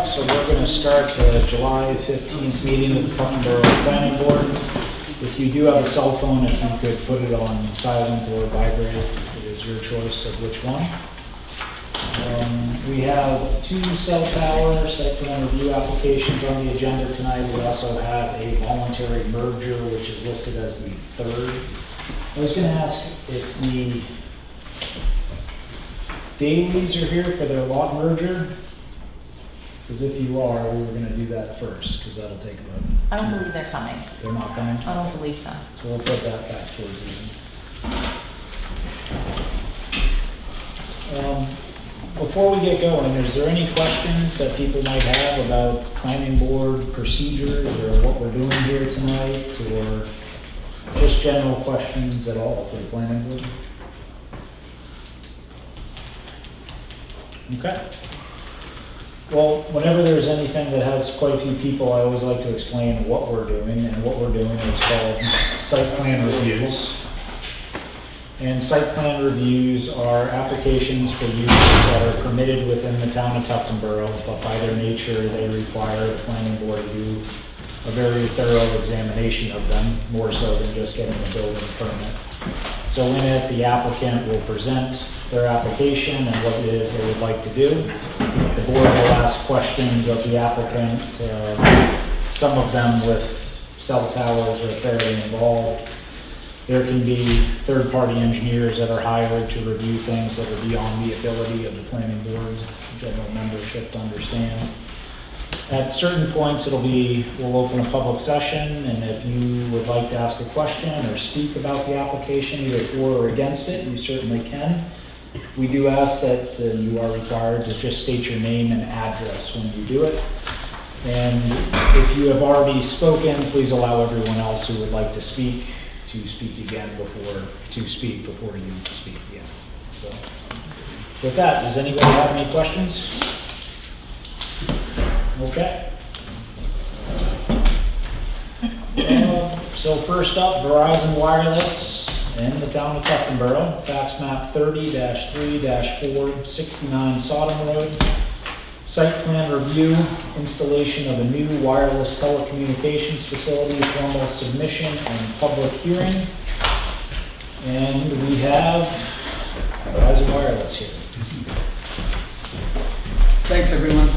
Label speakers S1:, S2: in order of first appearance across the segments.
S1: o'clock, so we're going to start the July 15th meeting of the Tufton Borough Planning Board. If you do have a cell phone, if you could put it on silent or vibrate, it is your choice of which one. We have 2 cell tower site plan review applications on the agenda tonight. We also have a voluntary merger, which is listed as the 3rd. I was going to ask if the Dailies are here for their lot merger, because if you are, we were going to do that first, because that'll take about.
S2: I don't believe they're coming.
S1: They're not coming?
S2: I don't believe so.
S1: So we'll put that back towards the end. Before we get going, is there any questions that people might have about planning board procedures or what we're doing here tonight, or just general questions at all for the planning board? Okay. Well, whenever there's anything that has quite a few people, I always like to explain what we're doing, and what we're doing is called site plan reviews. And site plan reviews are applications for uses that are permitted within the town of Tufton Borough, but by their nature, they require the planning board to do a very thorough examination of them, more so than just getting a building permit. So in it, the applicant will present their application and what it is they would like to do. The board will ask questions of the applicant, some of them with cell towers are fairly involved. There can be third-party engineers that are hired to review things that are beyond the ability of the planning board, general membership to understand. At certain points, we'll open a public session, and if you would like to ask a question or speak about the application, either for or against it, you certainly can. We do ask that you are required to just state your name and address when you do it. And if you have already spoken, please allow everyone else who would like to speak again before you speak again. So, with that, does anybody have any questions? Okay. So first up, Verizon Wireless in the town of Tufton Borough, tax map 30-3-4, 69 Sodom Road. Site plan review, installation of a new wireless telecommunications facility, formal submission and public hearing. And we have Verizon Wireless here.
S3: Thanks, everyone.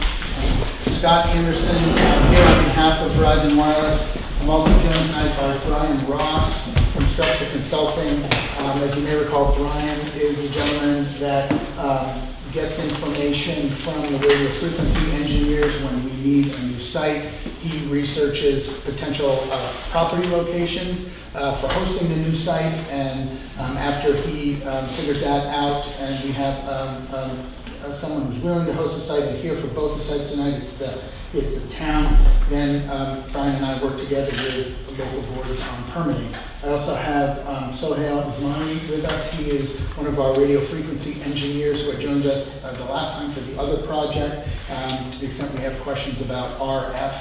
S3: Scott Anderson here on behalf of Verizon Wireless. I'm also joined tonight by Brian Ross from Structure Consulting. As you may recall, Brian is the gentleman that gets information from the radio frequency engineers when we need a new site. He researches potential property locations for hosting the new site, and after he figures that out, and we have someone who's willing to host a site and here for both the sites tonight, it's the town, then Brian and I work together with local boards on permitting. I also have Sohail Usmani with us. He is one of our radio frequency engineers who had joined us the last time for the other project, to the extent we have questions about RF.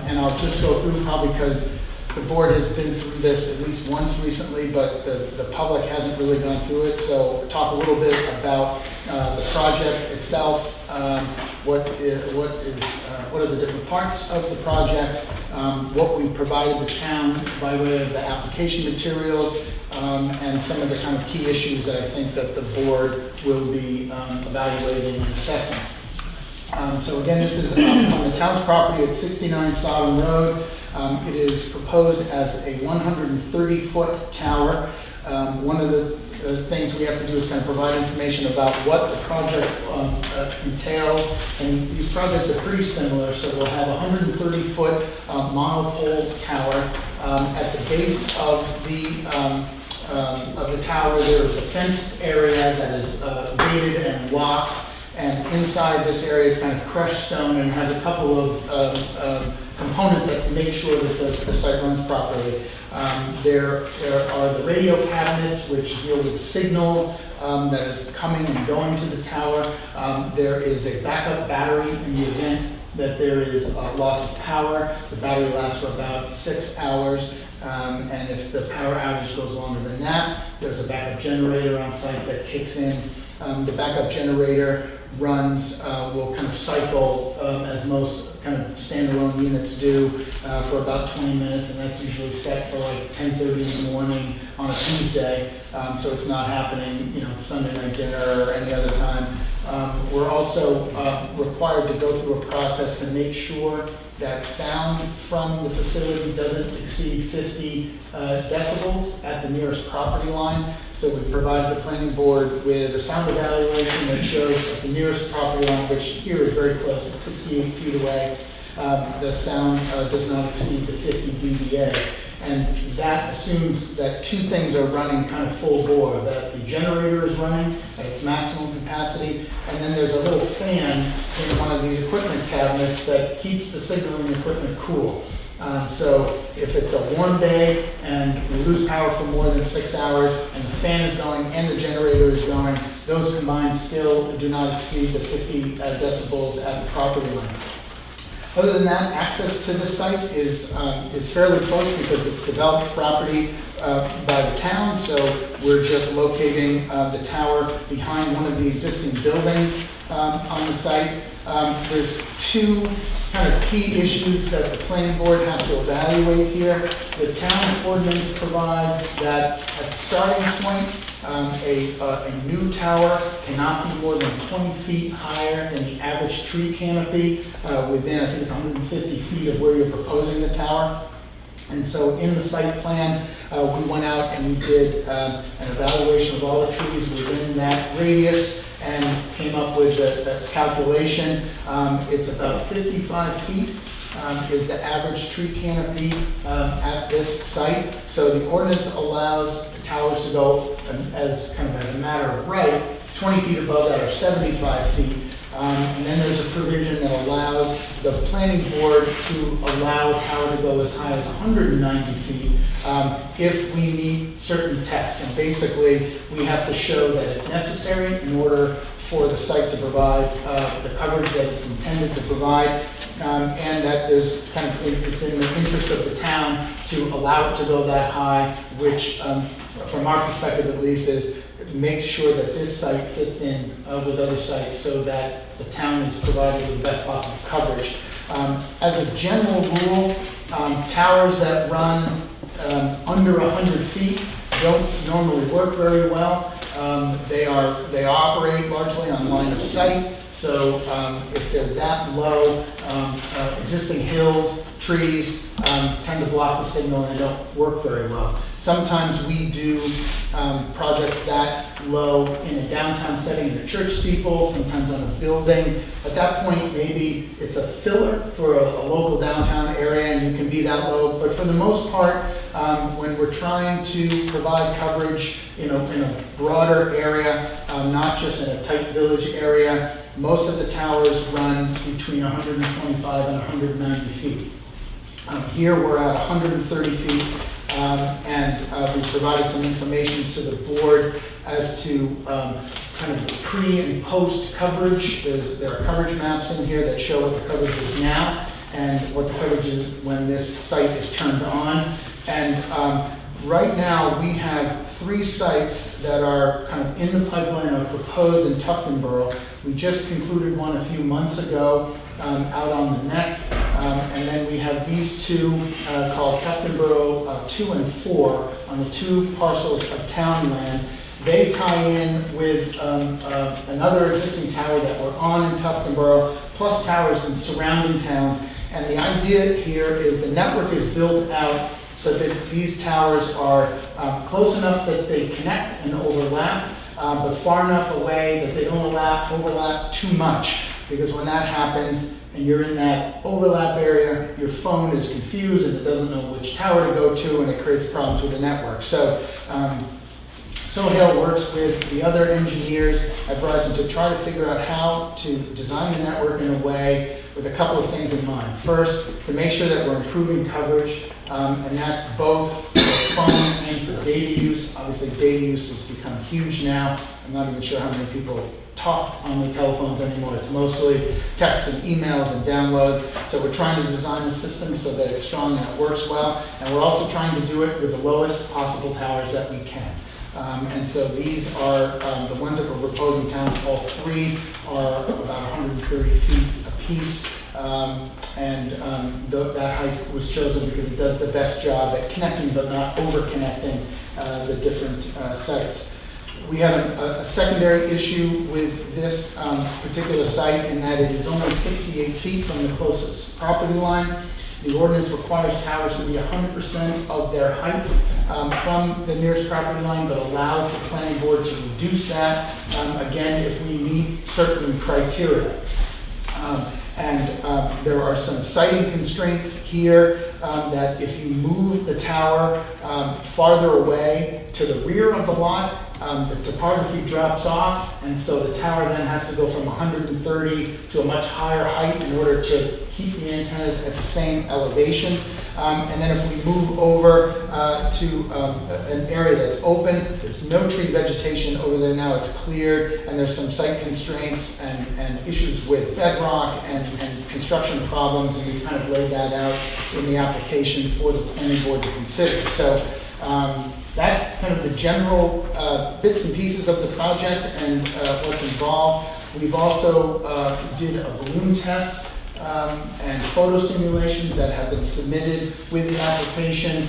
S3: And I'll just go through probably because the board has been through this at least once recently, but the public hasn't really gone through it. So talk a little bit about the project itself, what are the different parts of the project, what we provided the town by way of the application materials, and some of the kind of key issues that I think that the board will be evaluating and assessing. So again, this is on the town's property at 69 Sodom Road. It is proposed as a 130-foot tower. One of the things we have to do is kind of provide information about what the project entails, and these projects are pretty similar. So we'll have a 130-foot monopole tower. At the base of the tower, there is a fenced area that is gated and locked, and inside this area is kind of crushed stone and has a couple of components that make sure that the site runs properly. There are the radio cabinets which deal with signal that is coming and going to the tower. There is a backup battery in the event that there is a loss of power. The battery lasts for about 6 hours. And if the power outage goes longer than that, there's a backup generator on site that kicks in. The backup generator runs will kind of cycle as most kind of standalone units do for about 20 minutes, and that's usually set for like 10:30 in the morning on a Tuesday, so it's not happening, Sunday night dinner or any other time. We're also required to go through a process to make sure that sound from the facility doesn't exceed 50 decibels at the nearest property line. So we provided the planning board with a sound evaluation that shows at the nearest property line, which here is very close, it's 68 feet away, the sound does not exceed the 50 dBA. And that assumes that two things are running kind of full bore, that the generator is running at its maximum capacity, and then there's a little fan in one of these equipment cabinets that keeps the signaling equipment cool. So if it's a warm day and we lose power for more than 6 hours and the fan is going and the generator is going, those combined still do not exceed the 50 decibels at the property line. Other than that, access to the site is fairly close because it's developed property by the town, so we're just locating the tower behind one of the existing buildings on the site. There's two kind of key issues that the planning board has to evaluate here. The town ordinance provides that as a starting point, a new tower cannot be more than 20 feet higher than the average tree canopy within, I think it's 150 feet of where you're proposing the tower. And so in the site plan, we went out and we did an evaluation of all the trees within that radius and came up with a calculation. It's about 55 feet is the average tree canopy at this site. So the ordinance allows the towers to go as a matter of right, 20 feet above that or 75 feet. And then there's a provision that allows the planning board to allow a tower to go as high as 190 feet if we meet certain tests. And basically, we have to show that it's necessary in order for the site to provide the coverage that it's intended to provide, and that there's it's in the interest of the town to allow it to go that high, which from our perspective at least is make sure that this site fits in with other sites so that the town is provided with the best possible coverage. As a general rule, towers that run under 100 feet don't normally work very well. They operate largely on line of sight, so if they're that low, existing hills, trees tend to block the signal and they don't work very well. Sometimes we do projects that low in a downtown setting, in a church steeple, sometimes on a building. At that point, maybe it's a filler for a local downtown area and you can be that low. But for the most part, when we're trying to provide coverage in a broader area, not just in a tight village area, most of the towers run between 125 and 190 feet. Here we're at 130 feet. And we provided some information to the board as to kind of pre and post coverage. There are coverage maps in here that show what the coverage is now and what the coverage is when this site is turned on. And right now we have 3 sites that are kind of in the pipeline or proposed in Tuftonboro. We just concluded one a few months ago out on the neck. And then we have these 2 called Tuftonboro 2 and 4 on the 2 parcels of town land. They tie in with another existing tower that we're on in Tuftonboro, plus towers in surrounding towns. And the idea here is the network is built out so that these towers are close enough that they connect and overlap, but far enough away that they don't overlap too much. Because when that happens, and you're in that overlap area, your phone is confused and it doesn't know which tower to go to, and it creates problems with the network. So Sohail works with the other engineers at Verizon to try to figure out how to design the network in a way with a couple of things in mind. First, to make sure that we're improving coverage, and that's both for phone and for data use. Obviously, data use has become huge now. I'm not even sure how many people talk on their telephones anymore. It's mostly texts and emails and downloads. So we're trying to design the system so that it's strong and it works well. And we're also trying to do it with the lowest possible towers that we can. And so these are the ones that we're proposing town. All three are about 130 feet apiece. That height was chosen because it does the best job at connecting but not over-connecting the different sites. We have a secondary issue with this particular site in that it is only 68 feet from the closest property line. The ordinance requires towers to be 100% of their height from the nearest property line, but allows the planning board to reduce that, again, if we meet certain criteria. There are some siting constraints here that if you move the tower farther away to the rear of the lot, the topography drops off, and so the tower then has to go from 130 to a much higher height in order to keep the antennas at the same elevation. And then if we move over to an area that's open, there's no tree vegetation over there now, it's cleared, and there's some site constraints and issues with bedrock and construction problems, and we kind of laid that out in the application for the planning board to consider. So that's kind of the general bits and pieces of the project and what's involved. We've also did a balloon test and photo simulations that have been submitted with the application,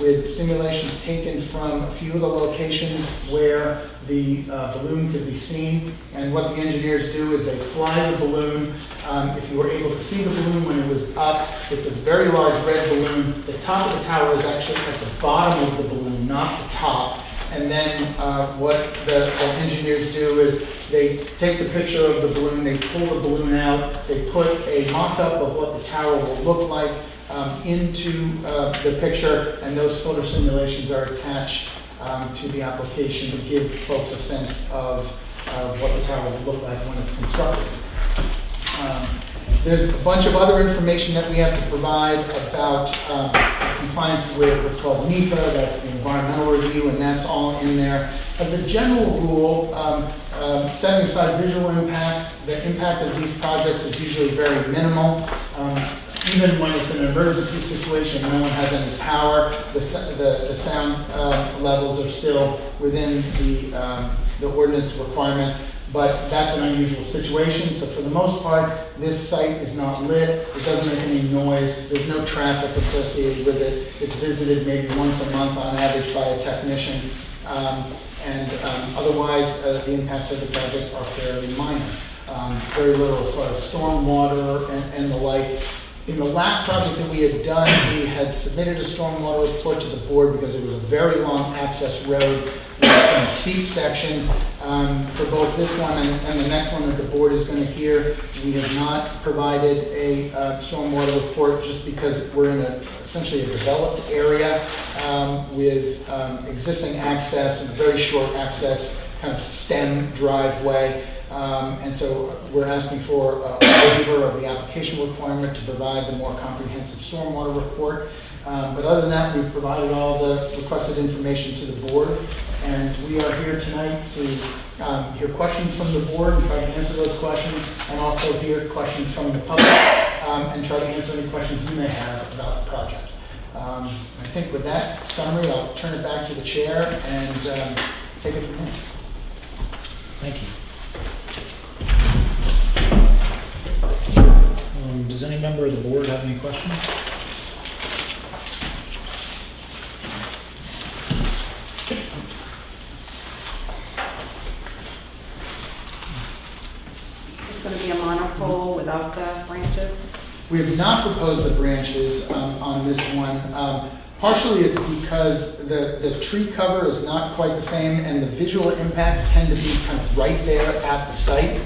S3: with simulations taken from a few of the locations where the balloon could be seen. And what the engineers do is they fly the balloon. If you were able to see the balloon when it was up, it's a very large red balloon. The top of the tower is actually at the bottom of the balloon, not the top. And then what the engineers do is they take the picture of the balloon, they pull the balloon out, they put a mock-up of what the tower will look like into the picture, and those photo simulations are attached to the application to give folks a sense of what the tower will look like when it's constructed. There's a bunch of other information that we have to provide about compliance with what's called NEPA, that's the environmental review, and that's all in there. As a general rule, setting aside visual impacts, the impact of these projects is usually very minimal. Even when it's an emergency situation, no one has any power, the sound levels are still within the ordinance requirements. But that's an unusual situation, so for the most part, this site is not lit, it doesn't make any noise, there's no traffic associated with it, it's visited maybe once a month on average by a technician, otherwise the impacts of the project are fairly minor. Very little as far as stormwater and the like. In the last project that we had done, we had submitted a stormwater report to the board because it was a very long access road with some steep sections. For both this one and the next one that the board is going to hear, we have not provided a stormwater report just because we're in essentially a developed area with existing access and a very short access kind of stem driveway. And so we're asking for a waiver of the application requirement to provide the more comprehensive stormwater report. But other than that, we've provided all the requested information to the board. And we are here tonight to hear questions from the board and try to answer those questions, and also hear questions from the public and try to answer any questions you may have about the project. I think with that summary, I'll turn it back to the chair and take it from here.
S1: Thank you. Does any member of the board have any questions?
S4: It's going to be a monopole without the branches?
S3: We have not proposed the branches on this one. Partially it's because the tree cover is not quite the same, and the visual impacts tend to be kind of right there at the site.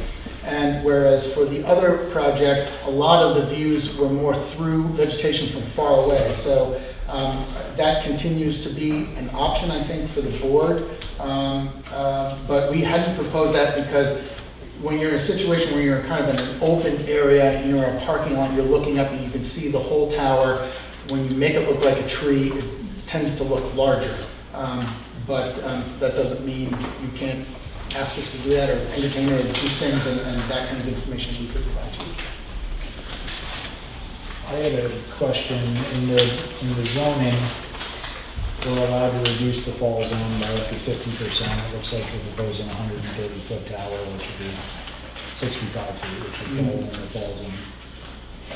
S3: And whereas for the other project, a lot of the views were more through vegetation from far away. So that continues to be an option, I think, for the board. But we hadn't proposed that because when you're in a situation where you're kind of in an open area, and you're in a parking lot, you're looking up and you can see the whole tower. When you make it look like a tree, it tends to look larger. But that doesn't mean you can't ask us to do that or entertain or do things and that kind of information we could provide to you.
S1: I had a question in the zoning. we're allowed to reduce the fall zone by up to 50%. It looks like we're proposing a 130-foot tower, which would be 65 feet, which would fall in the fall zone.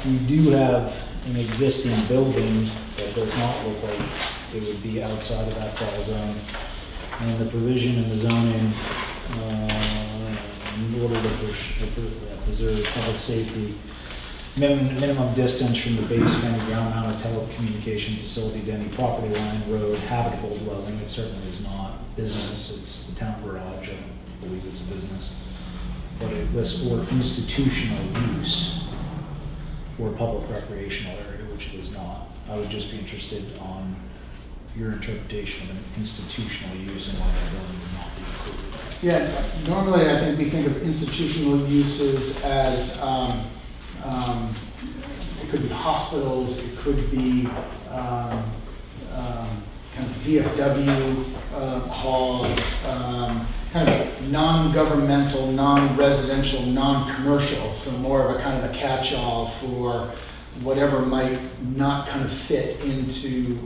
S1: We do have an existing building that does not look like it would be outside of that fall zone. And the provision in the zoning, in order to preserve public safety, minimum distance from the base of any ground-mounted telecommunication facility to any property line, road, habitable dwelling. It certainly is not business, it's the town garage, I don't believe it's a business. But it lists or institutional use or public recreational area, which it is not. I would just be interested on your interpretation of an institutional use and why that building would not be included.
S3: Yeah, normally I think we think of institutional uses as, it could be hospitals, it could be kind of VFW halls, kind of non-governmental, non-residential, non-commercial, so more of a kind of a catch-all for whatever might not kind of fit into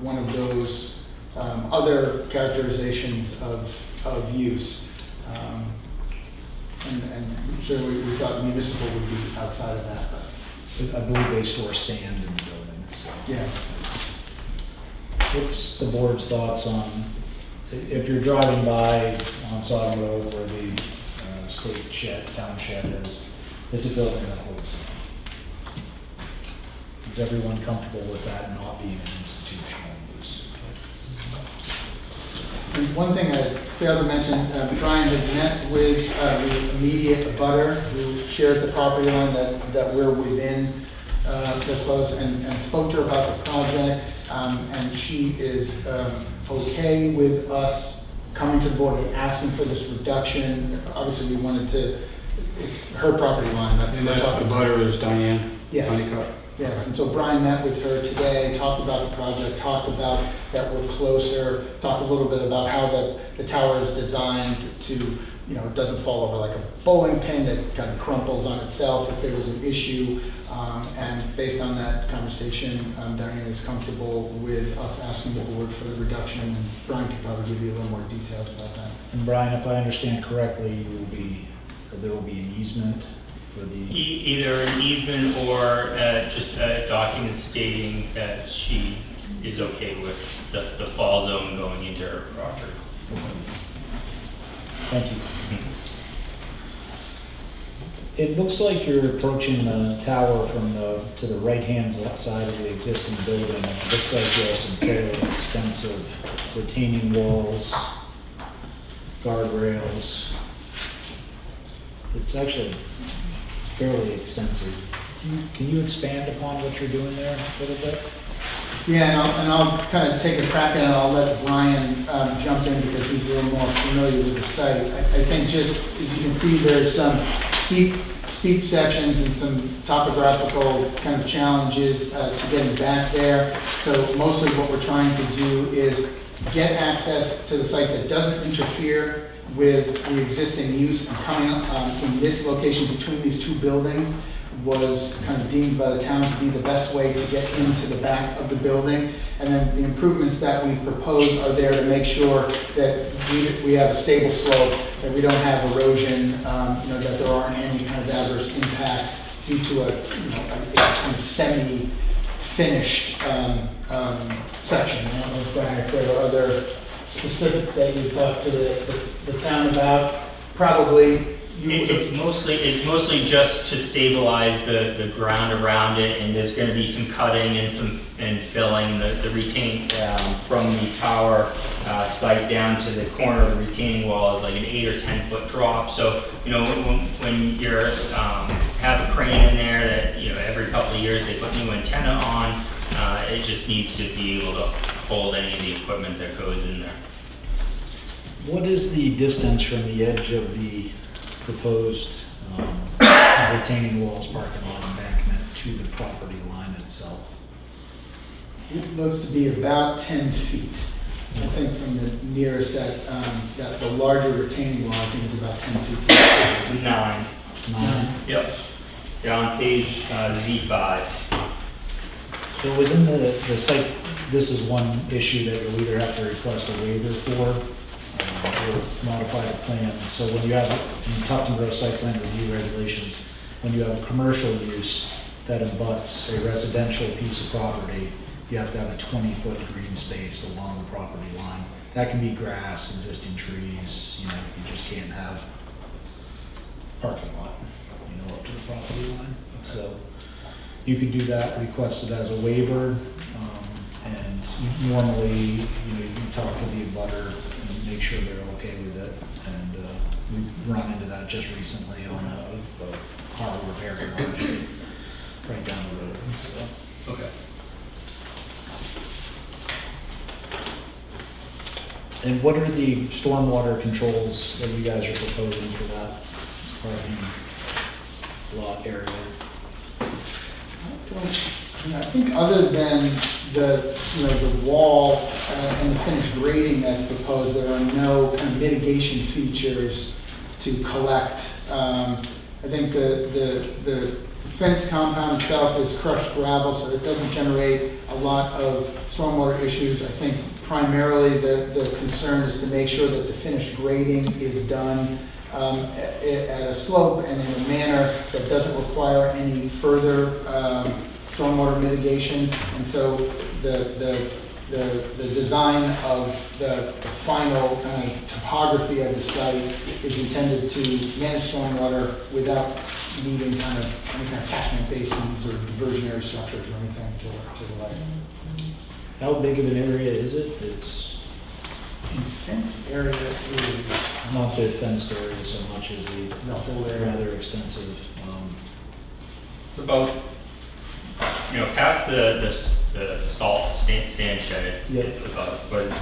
S3: one of those other characterizations of use. And sure, we thought municipal would be outside of that, but
S1: I believe they store sand in the building, so.
S3: yeah.
S1: What's the board's thoughts on, if you're driving by on Sodom Road where the state shed, town shed is, it's a building that holds sand. Is everyone comfortable with that not being an institutional use?
S3: And one thing I failed to mention, Brian had met with the immediate abutter who shares the property line that we're within the close and spoke to her about the project. And she is okay with us coming to the board and asking for this reduction. Obviously, we wanted to, it's her property line that
S5: And
S3: we're
S5: that
S3: talking
S5: the
S3: about.
S5: butter is Diane?
S3: Yes.
S5: Honeycutt.
S3: Yes, and so Brian met with her today, talked about the project, talked about that we're closer, talked a little bit about how the tower is designed to, you know, it doesn't fall over like a bowling pin, it kind of crumples on itself if there was an issue. And based on that conversation, Diane is comfortable with us asking the board for the reduction, and Brian could probably give you a little more details about that.
S1: And Brian, if I understand correctly, there will be an easement for the,
S6: Either an easement or just a document stating that she is okay with the fall zone going into her property.
S1: thank you. It looks like you're approaching the tower from to the right-hand side of the existing building. It looks like you have some fairly extensive retaining walls, guardrails. It's actually fairly extensive. Can you expand upon what you're doing there a little bit?
S3: Yeah, and I'll kind of take a crack at it, and I'll let Brian jump in because he's a little more familiar with the site. I think just, as you can see, there's some steep sections and some topographical kind of challenges to getting back there. So mostly what we're trying to do is get access to the site that doesn't interfere with the existing use, and coming up in this location between these two buildings was kind of deemed by the town to be the best way to get into the back of the building. And then the improvements that we propose are there to make sure that we have a stable slope, that we don't have erosion, that there aren't any kind of adverse impacts due to a kind of semi-finished section. I don't know if Brian, if there are other specifics that you talked to the town about. Probably.
S6: It's mostly just to stabilize the ground around it, and there's going to be some cutting and filling the retaining from the tower site down to the corner of the retaining wall is like an 8 or 10 foot drop. So when you're have a crane in there that every couple of years they put new antenna on, it just needs to be able to hold any of the equipment that goes in there.
S1: What is the distance from the edge of the proposed retaining walls, parking lot, embankment to the property line itself?
S3: It looks to be about 10 feet. I think from the nearest that the larger retaining wall, I think is about 10 feet.
S6: It's 9.
S1: 9.
S6: Yep. You're on page Z5.
S1: So within the site this is one issue that you'll either have to request a waiver for, or modify the plan. So when you have, in Tufton Grove site plan review regulations, when you have a commercial use that abuts a residential piece of property, you have to have a 20-foot green space along the property line. That can be grass, existing trees, you know, you just can't have parking lot, you know, up to the property line. So you could do that, request it as a waiver, and normally, you know, you talk to the abutter and make sure they're okay with it. And we've run into that just recently on a car repair garage right down the road, so.
S6: Okay.
S1: And what are the stormwater controls that you guys are proposing for that parking lot area?
S3: I think other than the, you know, the wall and the finished grading that's proposed, there are no kind of mitigation features to collect. I think the fence compound itself is crushed gravel, so it doesn't generate a lot of stormwater issues. I think primarily the concern is to make sure that the finished grading is done at a slope and in a manner that doesn't require any further stormwater mitigation. And so the design of the final kind of topography of the site is intended to manage stormwater without needing kind of any kind of catchment basins or diversionary structures or anything to the lake.
S1: How big of an area is it? It's
S3: The fenced area is
S1: not the fenced area so much as the
S3: the whole area.
S1: rather extensive.
S6: It's about, you know, past the salt sand shed, it's about, what is it,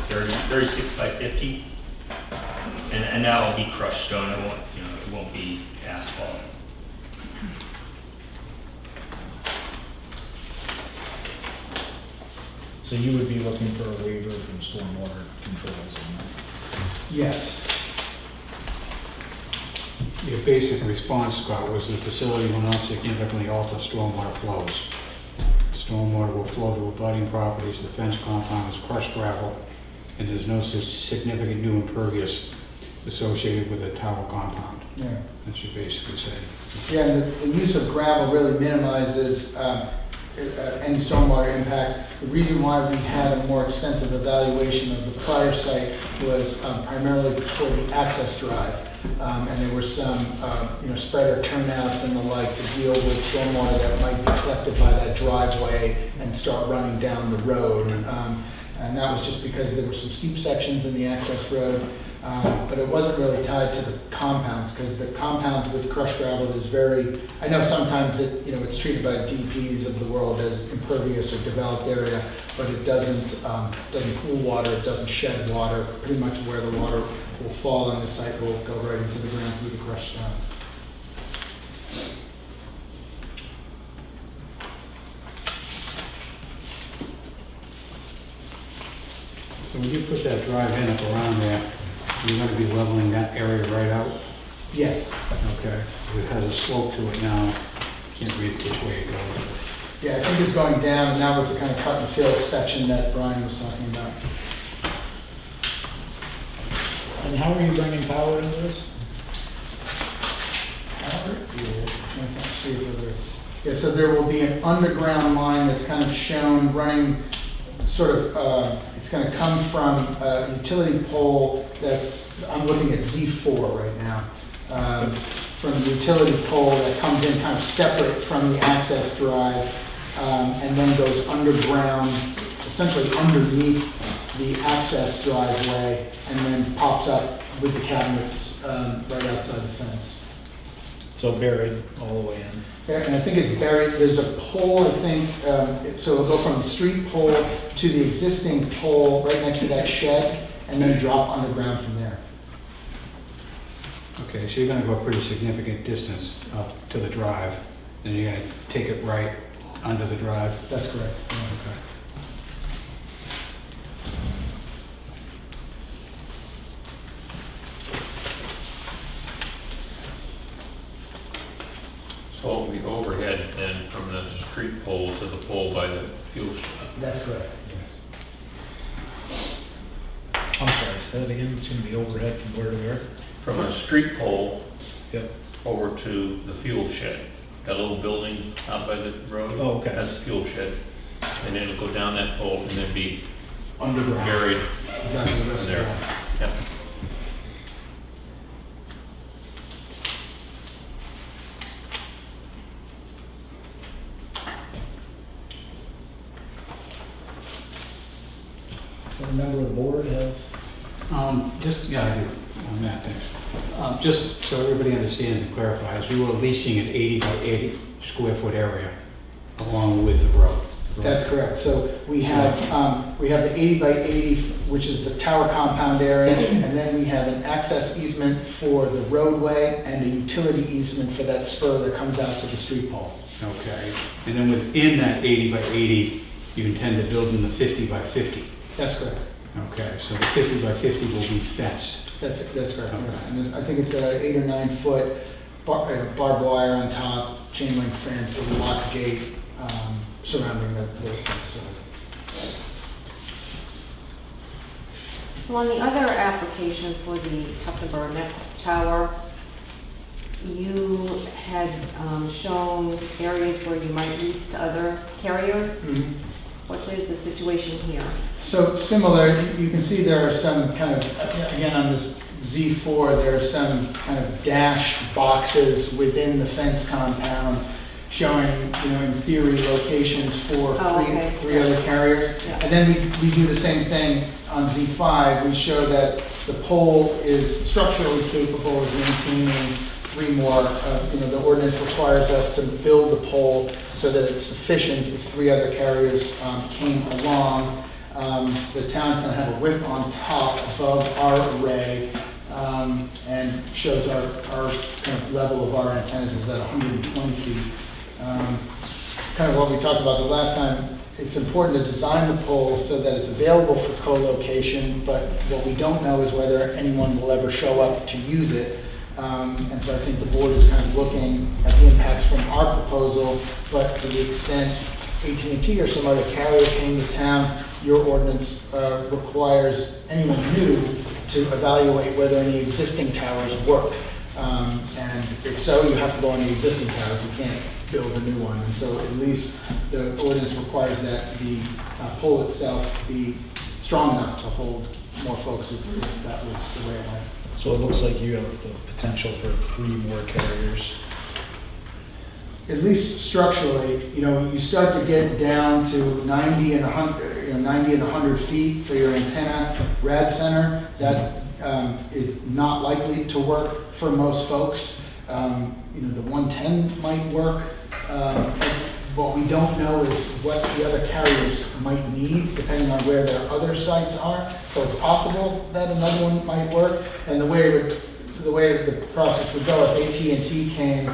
S6: 36 by 50? And that will be crushed stone, it won't, you know, it won't be asphalt.
S1: So you would be looking for a waiver from stormwater controls in that?
S3: Yes.
S5: Your basic response, Scott, was the facility will not significantly alter stormwater flows. Stormwater will flow to abutting properties, the fence compound is crushed gravel, and there's no significant new impervious associated with the tower compound.
S3: Yeah.
S5: That should basically say.
S3: Yeah, and the use of gravel really minimizes any stormwater impact. The reason why we had a more extensive evaluation of the prior site was primarily for the access drive. And there were some spreader turnouts and the like to deal with stormwater that might be collected by that driveway and start running down the road. And that was just because there were some steep sections in the access road. But it wasn't really tied to the compounds, because the compounds with crushed gravel is very, I know sometimes it's treated by DPs of the world as impervious or developed area, but it doesn't cool water, it doesn't shed water. Pretty much where the water will fall on the site will go right into the ground through the crushed stone.
S5: So when you put that drive in up around there, you're going to be leveling that area right out?
S3: Yes.
S5: Okay. It has a slope to it now. Can't read which way it goes.
S3: Yeah, I think it's going down, and that was the kind of cut and fill section that Brian was talking about.
S1: And how are you bringing power into this?
S3: Yeah, so there will be an underground line that's kind of shown running sort of, it's going to come from a utility pole that's, I'm looking at Z4 right now, from the utility pole that comes in kind of separate from the access drive, and then goes underground, essentially underneath the access driveway, and then pops up with the cabinets right outside the fence.
S1: So buried all the way in.
S3: And I think it's buried, there's a pole, I think, so it'll go from the street pole to the existing pole right next to that shed, and then drop underground from there.
S5: Okay, so you're going to go a pretty significant distance up to the drive, then you're going to take it right under the drive?
S3: That's correct. Yeah.
S5: Okay.
S7: So it'll be overhead then from the street pole to the pole by the fuel shop.
S3: That's correct, yes.
S1: I'm sorry, say that again, it's gonna be overhead from where to where?
S7: from a street pole
S1: Yep.
S7: over to the fuel shed. That little building out by the road.
S1: Oh, okay.
S7: Has a fuel shed. And then it'll go down that pole and then be
S3: Underground.
S7: buried
S3: Exactly the rest of
S7: there.
S3: that.
S7: Yep.
S1: Does a member of the board have?
S5: Yeah, I do. Matt, thanks. Just so everybody understands and clarifies, you are leasing an 80 by 80 square foot area along with the road.
S3: That's correct. So we have the 80 by 80, which is the tower compound area, and then we have an access easement for the roadway and a utility easement for that spur that comes out to the street pole.
S5: Okay. And then within that 80 by 80, you intend to build in the 50 by 50.
S3: That's correct.
S5: Okay, so the 50 by 50 will be fenced.
S3: That's correct,
S5: Okay.
S3: yes. And I think it's a 8 or 9 foot barbed wire on top, chain link fence with a lock gate surrounding the facility.
S4: So on the other application for the Tuftonboro Net Tower, you had shown areas where you might lease to other carriers. What is the situation here?
S3: So similar, you can see there are some kind of, again, on this Z4, there are some kind of dashed boxes within the fence compound showing, in theory, locations for
S4: okay.
S3: three other carriers.
S4: Yeah.
S3: And then we do the same thing on Z5. We show that the pole is structurally capable of maintaining 3 more. The ordinance requires us to build the pole so that it's sufficient if 3 other carriers came along. The town's going to have a whip on top above our array and shows our kind of level of our antennas is at 120 feet. Kind of what we talked about the last time, it's important to design the pole so that it's available for co-location, but what we don't know is whether anyone will ever show up to use it. And so I think the board is kind of looking at the impacts from our proposal, but to the extent AT&T or some other carrier came to town, your ordinance requires anyone new to evaluate whether any existing towers work. And if so, you have to go on the existing towers. You can't build a new one. And so at least the ordinance requires that the pole itself be strong enough to hold more folks if that was the way it went.
S1: So it looks like you have the potential for 3 more carriers.
S3: At least structurally, you start to get down to 90 and 100 feet for your antenna rad center. That is not likely to work for most folks. The 110 might work. What we don't know is what the other carriers might need, depending on where their other sites are. So it's possible that another one might work. And the way the process would go, if AT&T came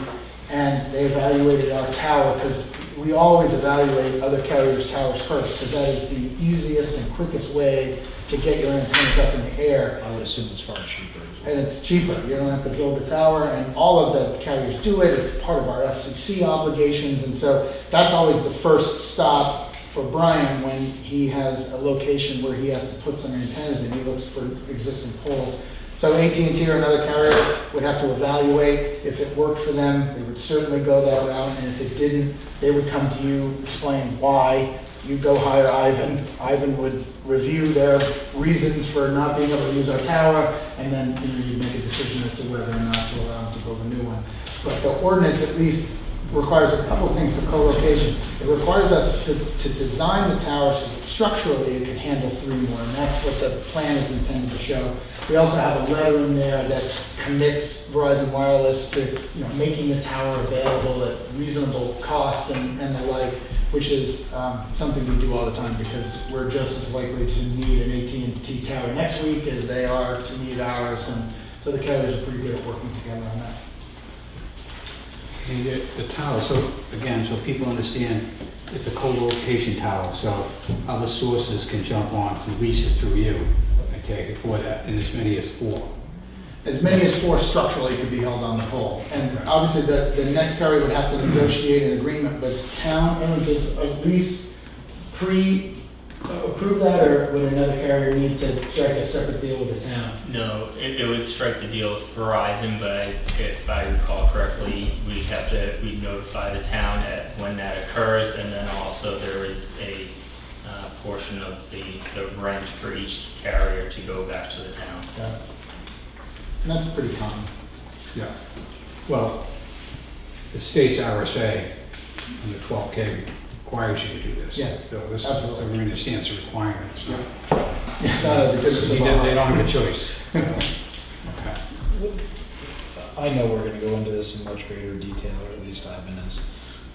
S3: and they evaluated our tower, because we always evaluate other carriers' towers first, because that is the easiest and quickest way to get your antennas up in the air.
S1: I would assume it's far cheaper as well.
S3: And it's cheaper. You don't have to build a tower, and all of the carriers do it. It's part of our FCC obligations, and so that's always the first stop for Brian when he has a location where he has to put some antennas in. He looks for existing poles. So AT&T or another carrier would have to evaluate. If it worked for them, they would certainly go that route, and if it didn't, they would come to you, explain why. You go hire Ivan. Ivan would review their reasons for not being able to use our tower, and then you make a decision as to whether or not to allow them to build a new one. But the ordinance at least requires a couple things for co-location. It requires us to design the tower so that structurally it can handle 3 more, and that's what the plan is intended to show. We also have a letter in there that commits Verizon Wireless to making the tower available at reasonable cost and the like, which is something we do all the time because we're just as likely to need an AT&T tower next week as they are to need ours, and so the carriers are pretty good at working together on that.
S5: And the tower, so again, so people understand, it's a co-location tower, so other sources can jump on through leases through you, okay, for that, and as many as 4.
S3: As many as 4 structurally could be held on the pole. And obviously the next carrier would have to negotiate an agreement with town, and at least approve that, or would another carrier need to strike a separate deal with the town?
S6: No, it would strike the deal with Verizon, but if I recall correctly, we'd notify the town when that occurs, and then also there is a portion of the rent for each carrier to go back to the town.
S3: Yeah. And that's pretty common.
S5: Yeah. Well, the state's RSA under 12K requires you to do this.
S3: Yeah,
S5: So this is
S3: absolutely.
S5: the marina stance requirement. It's not,
S3: It's not out of the goodness of our
S5: they don't
S3: heart.
S5: have a choice. Okay.
S1: I know we're gonna go into this in much greater detail, or at least I've been as,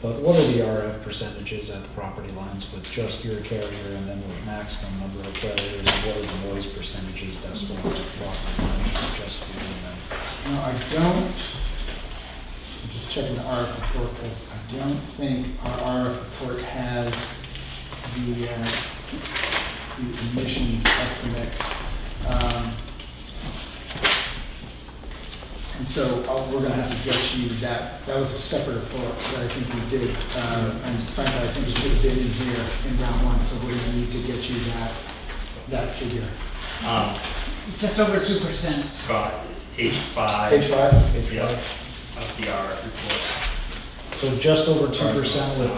S1: but what are the RF percentages at the property lines with just your carrier and then with maximum number of carriers? And what are the noise percentages, decibels at the property lines for just you and them?
S3: No, I don't, I'm just checking the RF report, because I don't think our RF report has the emissions estimates. And so we're gonna have to get you that was a separate report that I think we did. And frankly, I think it should have been in here in round one, so we're gonna need to get you that figure.
S8: It's just over 2%.
S6: Scott, page 5.
S3: Page five? Page
S6: Yep,
S3: five.
S6: of the RF report.
S1: So just over 2% with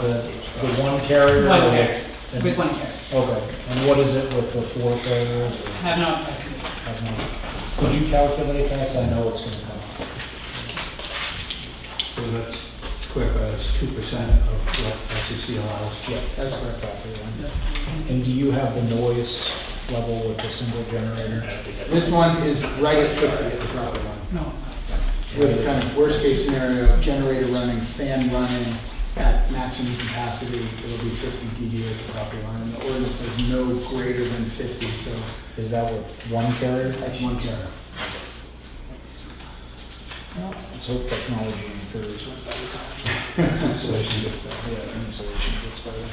S1: the one carrier?
S8: One
S1: or
S8: carrier,
S1: and-
S8: with one carrier.
S1: Okay, and what is it with the 4 carriers? or-
S8: Have not,
S1: Have not. Could you calculate that, 'cause I know it's gonna come up.
S5: So that's quick, that's 2% of what FCC allows.
S1: Yeah,
S3: That's correct.
S1: property line. And do you have the noise level with the single generator?
S3: This one is right at 50 at the property line.
S8: no.
S3: With kind of worst case scenario, generator running, fan running at maximum capacity, it'll be 50 dB at the property line. And the ordinance says no greater than 50, so
S1: Is that with one carrier?
S3: that's one carrier.
S1: Well, let's hope technology improves by the time. Insulation gets better. Yeah, insulation gets better.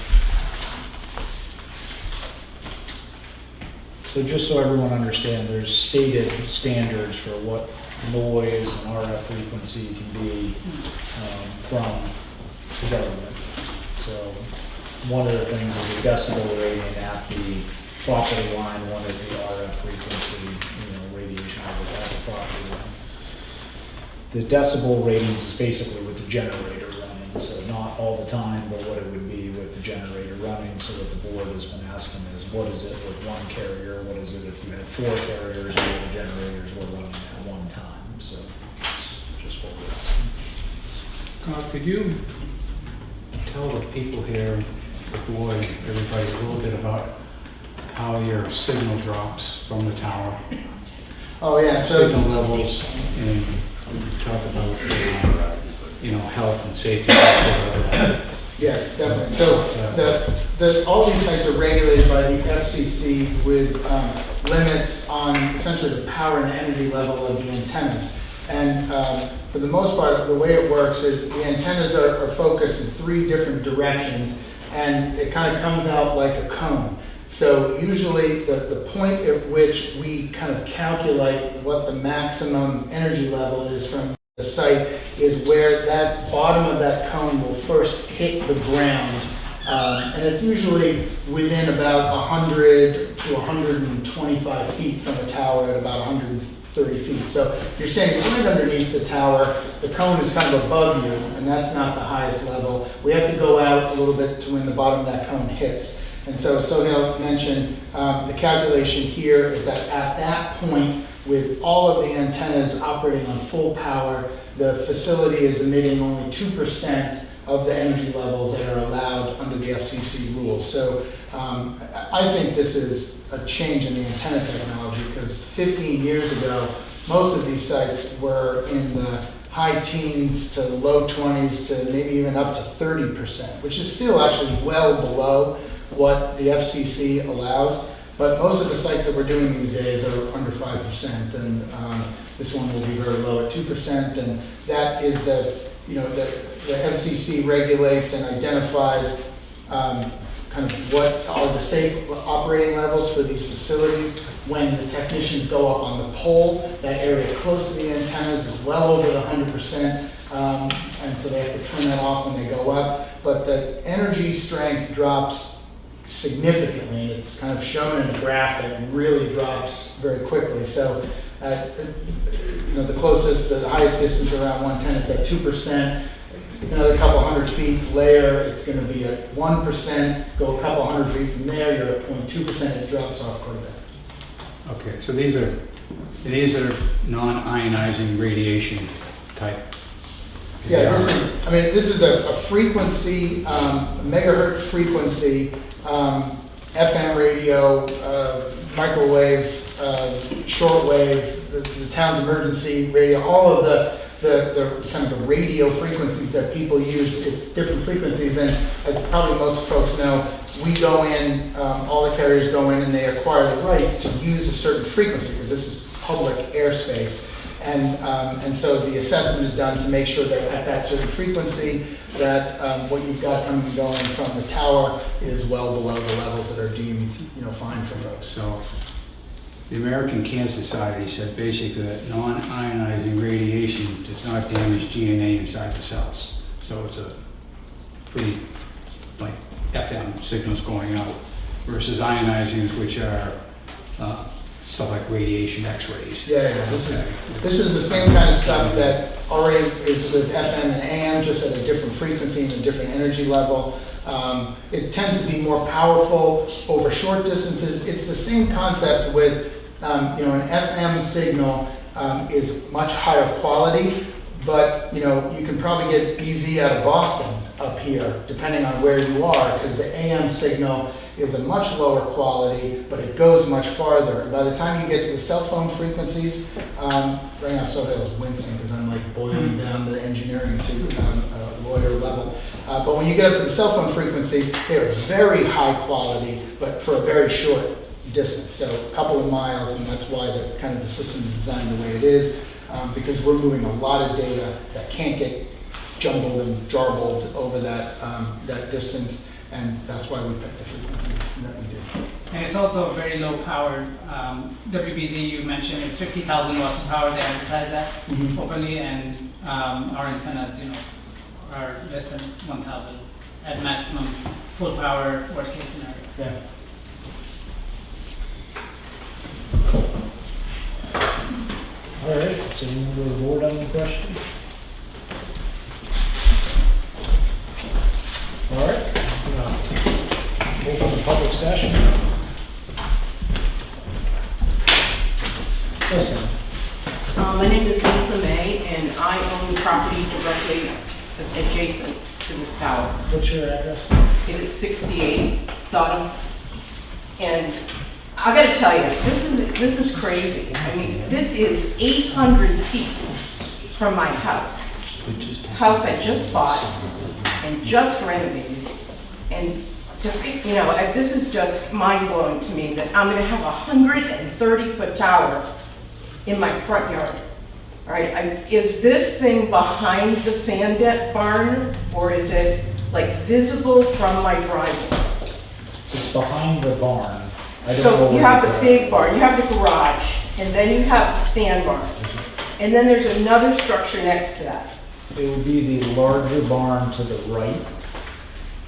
S1: So just so everyone understands, there's stated standards for what noise and RF frequency can be from the government. So one of the things is the decibel rating at the property line, one is the RF frequency, radiation levels at the property line. The decibel ratings is basically with the generator running, so not all the time, but what it would be with the generator running. So what the board has been asking is, what is it with one carrier? What is it if you had 4 carriers and all the generators were running at one time? So it's just what we're asking.
S5: Could you tell the people here, the board, everybody, a little bit about how your signal drops from the tower?
S3: Oh, yeah, so
S5: Signal levels, and talk about, health and safety.
S3: yeah, definitely. So all these sites are regulated by the FCC with limits on essentially the power and energy level of the antennas. And for the most part, the way it works is the antennas are focused in 3 different directions, and it kind of comes out like a cone. So usually the point at which we kind of calculate what the maximum energy level is from the site is where that bottom of that cone will first hit the ground. And it's usually within about 100 to 125 feet from the tower at about 130 feet. So if you're standing right underneath the tower, the cone is kind of above you, and that's not the highest level. We have to go out a little bit to when the bottom of that cone hits. And so Sohail mentioned the calculation here is that at that point, with all of the antennas operating on full power, the facility is emitting only 2% of the energy levels that are allowed under the FCC rules. So I think this is a change in the antenna technology, because 15 years ago, most of these sites were in the high teens to low 20s to maybe even up to 30%, which is still actually well below what the FCC allows. But most of the sites that we're doing these days are under 5%, and this one will be very low at 2%. And that is the FCC regulates and identifies kind of what are the safe operating levels for these facilities. When the technicians go up on the pole, that area close to the antennas is well over the 100%, and so they have to turn that off when they go up. But the energy strength drops significantly, and it's kind of shown in a graph that really drops very quickly. So, the closest, the highest distance around 110, it's at 2%. Another couple hundred feet later, it's going to be at 1%. Go a couple hundred feet from there, you're at 0.2%. It drops off quite a bit.
S5: Okay, so these are non-ionizing radiation type.
S3: Yeah, this is a frequency, a megahertz frequency, FM radio, microwave, shortwave, the town's emergency radio, all of the kind of the radio frequencies that people use. It's different frequencies, and as probably most folks know, we go in, all the carriers go in and they acquire the rights to use a certain frequency, because this is public airspace. And so the assessment is done to make sure that at that certain frequency, that what you've got coming and going from the tower is well below the levels that are deemed, fine for folks.
S5: So the American Cancer Society said basically that non-ionizing radiation does not damage DNA inside the cells. So it's a pretty, like, FM signals going out versus ionizing, which are stuff like radiation, X-rays.
S3: Yeah. This is the same kind of stuff that already is with FM and AM, just at a different frequency and a different energy level. It tends to be more powerful over short distances. It's the same concept with, an FM signal is much higher quality, but you can probably get BZ out of Boston up here, depending on where you are, because the AM signal is a much lower quality, but it goes much farther. And by the time you get to the cell phone frequencies, right now Sohail's wincing because I'm like boiling down the engineering to a lawyer level. But when you get up to the cell phone frequencies, they're very high quality, but for a very short distance, so a couple of miles, and that's why the system is designed the way it is, because we're moving a lot of data that can't get jumbled and jarbled over that distance. And that's why we picked the frequency that we do.
S8: And it's also very low powered. WBZ you mentioned, it's 50,000 watts of power. They advertise that openly, and our antennas, are less than 1,000 at maximum full power, worst case scenario.
S3: Yeah.
S1: All right, so you want to go to the board on the question? All right. Open the public session. Yes, ma'am.
S9: My name is Lisa May, and I own property directly adjacent to this tower.
S1: What's your address?
S9: It is 68 Sodom. And I gotta tell you, this is crazy. I mean, this is 800 feet from my house. House I just bought and just renovated. And this is just mind-blowing to me that I'm gonna have a 130-foot tower in my front yard. All right, is this thing behind the sand barn, or is it like visible from my driveway?
S1: It's behind the barn. I don't know
S9: So you
S1: where
S9: have
S1: the
S9: the big barn, you have the garage, and then you have the sand barn. And then there's another structure next to that.
S1: It would be the larger barn to the right.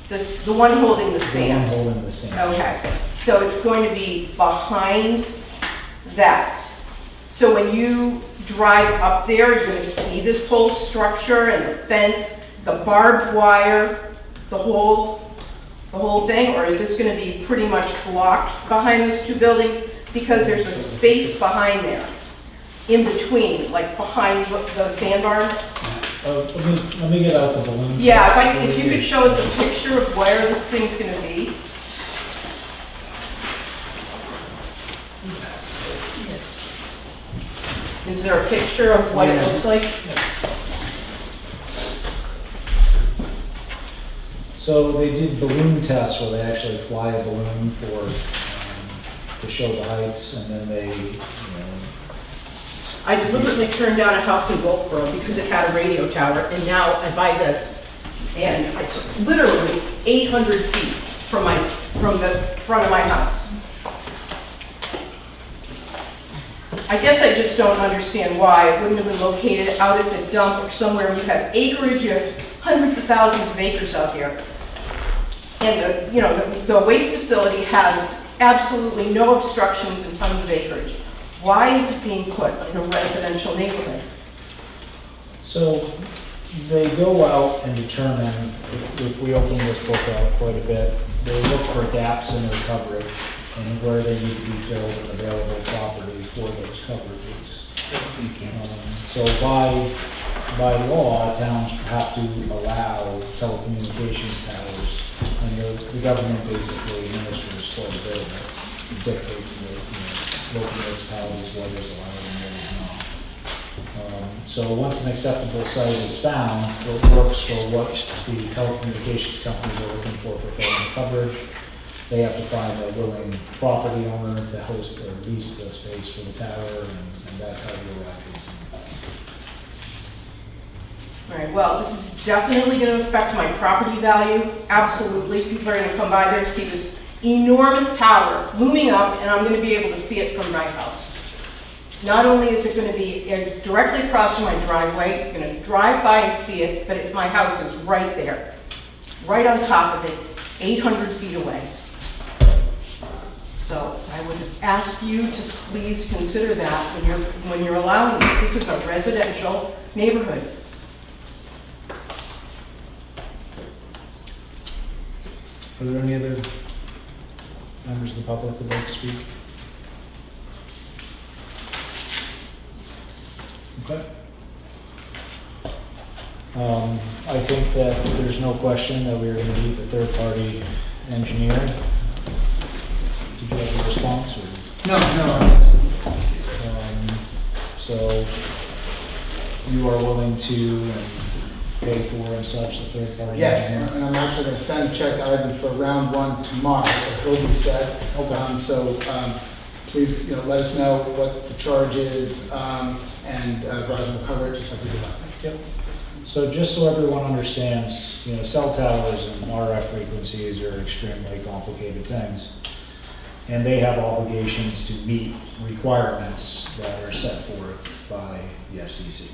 S9: The one holding the
S1: The one
S9: sand.
S1: holding the sand.
S9: Okay, so it's going to be behind that. So when you drive up there, you're gonna see this whole structure and the fence, the barbed wire, the whole thing? Or is this gonna be pretty much blocked behind those two buildings? Because there's a space behind there, in between, like behind the sand barn?
S1: Let me get out the balloon.
S9: Yeah, if you could show us a picture of where this thing's gonna be. Is there a picture of what it looks like?
S1: So they did balloon tests where they actually fly a balloon to show the heights, and then they,
S9: I deliberately turned down a house in Gulfboro because it had a radio tower, and now I buy this, and it's literally 800 feet from the front of my house. I guess I just don't understand why it wouldn't have been located out at the dump or somewhere. You have acreage, you have hundreds of thousands of acres out here. And the waste facility has absolutely no obstructions and tons of acreage. Why is it being put in a residential neighborhood?
S1: So they go out and determine, if we open this book out quite a bit, they look for gaps in their coverage and where they need to be filled and available property for those coverages. So by law, towns have to allow telecommunications towers, and the government basically administers quite a bit of it. It dictates the local municipalities what is allowed and what is not. So once an acceptable site is found, what works for what the telecommunications companies are looking for filling coverage, they have to find a willing property owner to host or lease the space for the tower, and that's how you arrive at it.
S9: All right, well, this is definitely going to affect my property value, absolutely. People are going to come by there, see this enormous tower looming up, and I'm going to be able to see it from my house. Not only is it going to be directly across from my driveway, you're going to drive by and see it, but my house is right there, right on top of it, 800 feet away. So I would ask you to please consider that when you're allowing this. This is a residential neighborhood.
S1: Are there any other members of the public who would like to speak? Okay. I think that there's no question that we are going to need the third-party engineer. Did you have a response? Or?
S3: No.
S1: So you are willing to pay for and such the third-party
S3: Yes,
S1: engineer?
S3: and I'm actually going to send a check to Ivan for round 1 tomorrow, so he'll be set.
S1: Okay.
S3: Please, let us know what the charge is, and Verizon will cover it just like we did last time.
S1: Yep. So just so everyone understands, cell towers and RF frequencies are extremely complicated things. And they have obligations to meet requirements that are set forth by the FCC.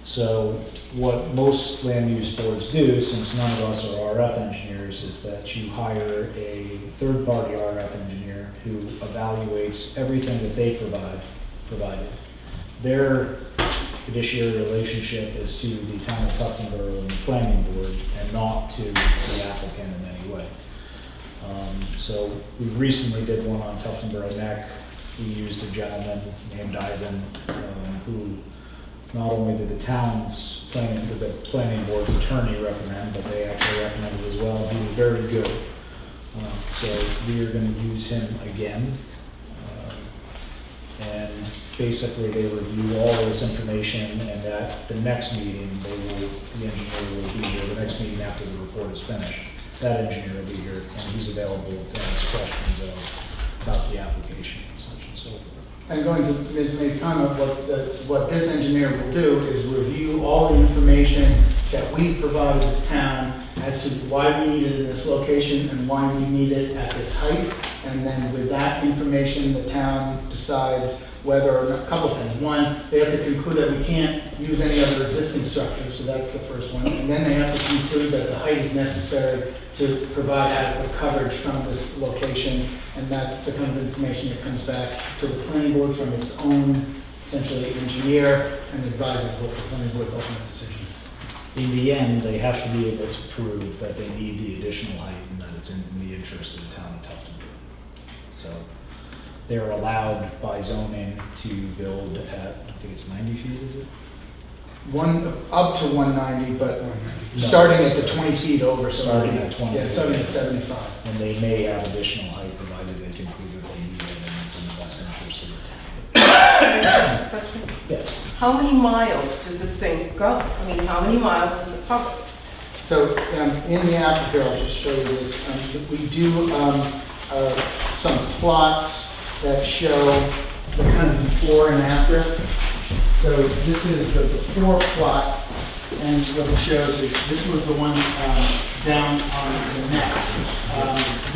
S1: So what most land use boards do, since none of us are RF engineers, is that you hire a third-party RF engineer who evaluates everything that they provided. Their fiduciary relationship is to the town of Tuftonboro and the planning board, and not to the applicant in any way. So we recently did one on Tuftonboro Neck. We used a gentleman named Ivan, who not only did the planning board's attorney recommend, but they actually recommended as well. He was very good. So we are going to use him again. And basically they review all this information, and at the next meeting, the engineer will be here. The next meeting after the report is finished, that engineer will be here, and he's available to ask questions about the application and such and so forth.
S3: And going to Ms. May's comment, what this engineer will do is review all the information that we provided the town as to why we need it in this location and why we need it at this height. And then with that information, the town decides whether or not, a couple things. One, they have to conclude that we can't use any other existing structures, so that's the first one. And then they have to conclude that the height is necessary to provide adequate coverage from this location. And that's the kind of information that comes back to the planning board from its own, essentially, engineer, and advises what the planning board's ultimate decision is.
S1: In the end, they have to be able to prove that they need the additional height and that it's in the interest of the town of Tuftonboro. So they're allowed by zoning to build at, I think it's 90 feet, is it?
S3: Up to 190, but starting at the 20 feet over. So
S1: Starting at 20.
S3: Yeah, starting at 75.
S1: And they may have additional height provided they can prove that they need it and it's in the best interest of the town.
S9: Question?
S1: Yes.
S9: How many miles does this thing go? I mean, how many miles does it cover?
S3: So in the app here, I'll just show you this. We do some plots that show the kind of before and after. So this is the before plot, and what it shows is this was the one down on the neck.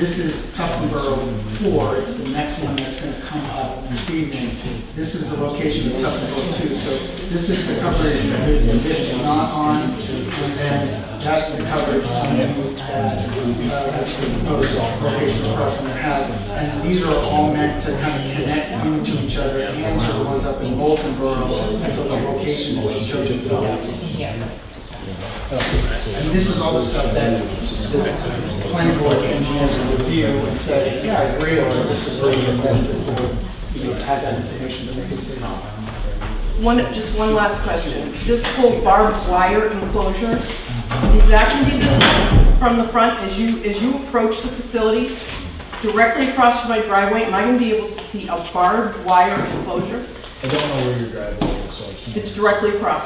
S3: This is Tufton Borough 4. It's the next one that's going to come up this evening. This is the location of Tufton Borough 2. So this is the coverage that this is not on, and then that's the coverage that the proposed location of Tufton has. And these are all meant to kind of connect into each other and to the ones up in Bolton Borough. And so the location is chosen for that. And this is all the stuff that the planning board engineers review and say, yeah, I agree or I disagree, and then the board, has that information to make a decision.
S9: Just one last question. This whole barbed wire enclosure, is that going to be visible from the front as you approach the facility? Directly across from my driveway, am I going to be able to see a barbed wire enclosure?
S1: I don't know where your driveway is, so I can't.
S9: It's directly across.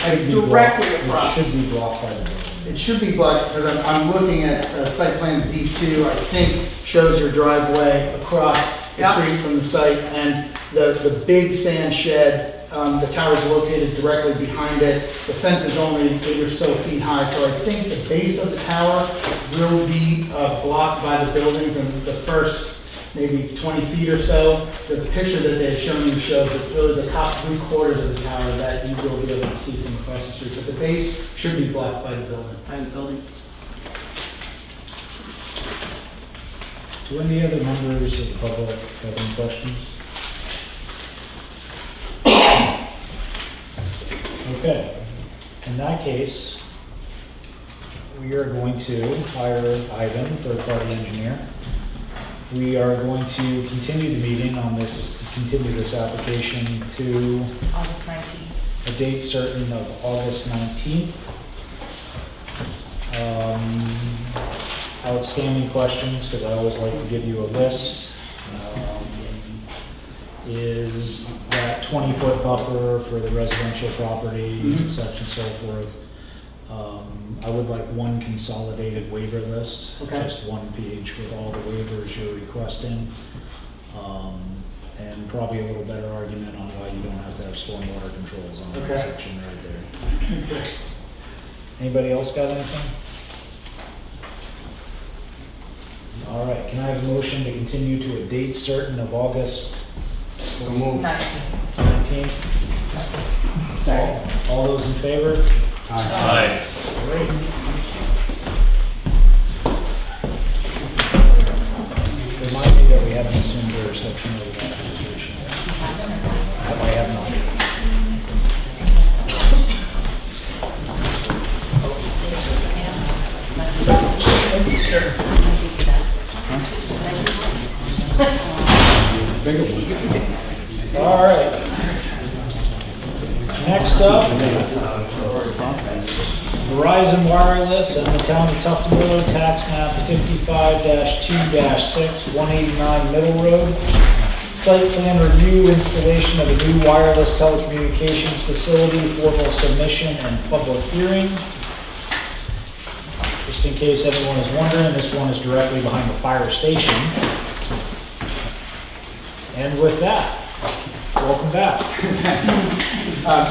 S1: Should be
S9: Directly
S1: blocked.
S9: across.
S1: It should be blocked by the building.
S3: It should be blocked, because I'm looking at site plan Z2, I think shows your driveway across the
S9: Yeah.
S3: street from the site, and the big sand shed, the tower is located directly behind it. The fence is only 8 or so feet high, so I think the base of the tower will be blocked by the buildings in the first maybe 20 feet or so. The picture that they've shown you shows it's really the top 3/4 of the tower that you will be able to see from across the street, but the base should be blocked by the building.
S1: Do any other members of the public have any questions? Okay, in that case, we are going to hire Ivan, third-party engineer. We are going to continue the meeting on this, continue this application to
S2: August 19th.
S1: a date certain of August 19th. Outstanding questions, because I always like to give you a list, is that 20-foot buffer for the residential property, and such and so forth. I would like one consolidated waiver list,
S3: Okay.
S1: just one page with all the waivers you're requesting. And probably a little better argument on why you don't have to have stormwater controls on that
S3: Okay.
S1: section right there. Anybody else got anything? All right, can I have a motion to continue to a date certain of August 19th? All those in favor?
S7: Aye.
S1: Great. Remind me that we haven't assumed jurisdiction over that application. I have not. All right. Next up, Verizon Wireless and the Town of Tufton Borough, tax map 55-2-6, 189 Middle Road. Site plan review, installation of a new wireless telecommunications facility, formal submission and public hearing. Just in case anyone is wondering, this one is directly behind the fire station. And with that, welcome back.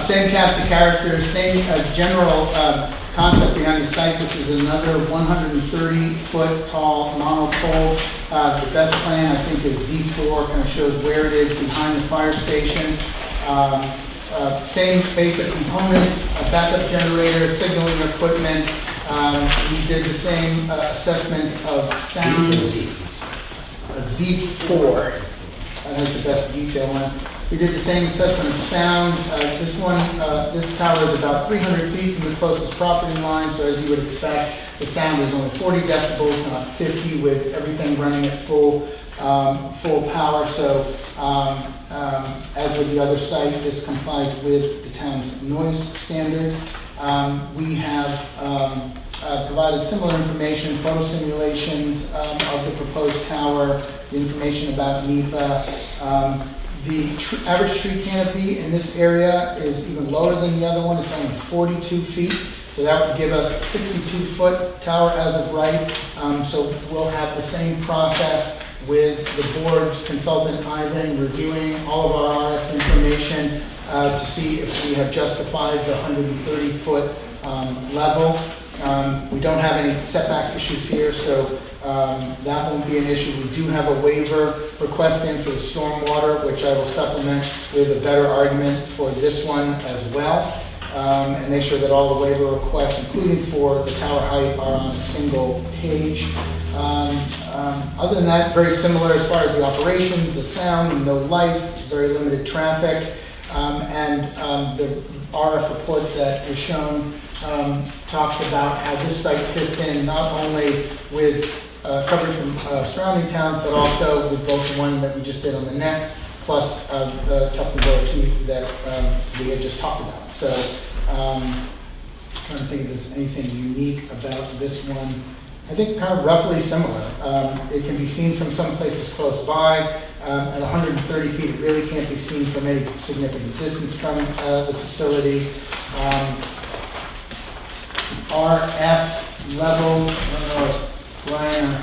S3: Same cast of characters, same general concept behind the site. This is another 130-foot tall monopole. The best plan, I think, is Z4, kind of shows where it is behind the fire station. Same basic components, a backup generator, signaling equipment. We did the same assessment of sound. Z4, that has the best detail on it. We did the same assessment of sound. This tower is about 300 feet from the closest property line, so as you would expect, the sound is only 40 decibels, not 50, with everything running at full power. So, as with the other site, this complies with the town's noise standard. We have provided similar information, photo simulations of the proposed tower, the information about NEPA. The average tree canopy in this area is even lower than the other one. It's only 42 feet. So that would give us a 62-foot tower as of right. So we'll have the same process with the board's consultant, Ivan, reviewing all of our RF information to see if we have justified the 130-foot level. We don't have any setback issues here, so that won't be an issue. We do have a waiver request in for the stormwater, which I will supplement with a better argument for this one as well, and make sure that all the waiver requests, including for the tower height, are on a single page. Other than that, very similar as far as the operation, the sound, no lights, very limited traffic, and the RF report that was shown talks about how this site fits in not only with coverage from surrounding towns, but also with both the one that we just did on the neck, plus the Tufton Borough 2 that we had just talked about. So trying to think if there's anything unique about this one. I think kind of roughly similar. It can be seen from some places close by. At 130 feet, it really can't be seen from any significant distance from the facility. RF levels, I don't know if Brian or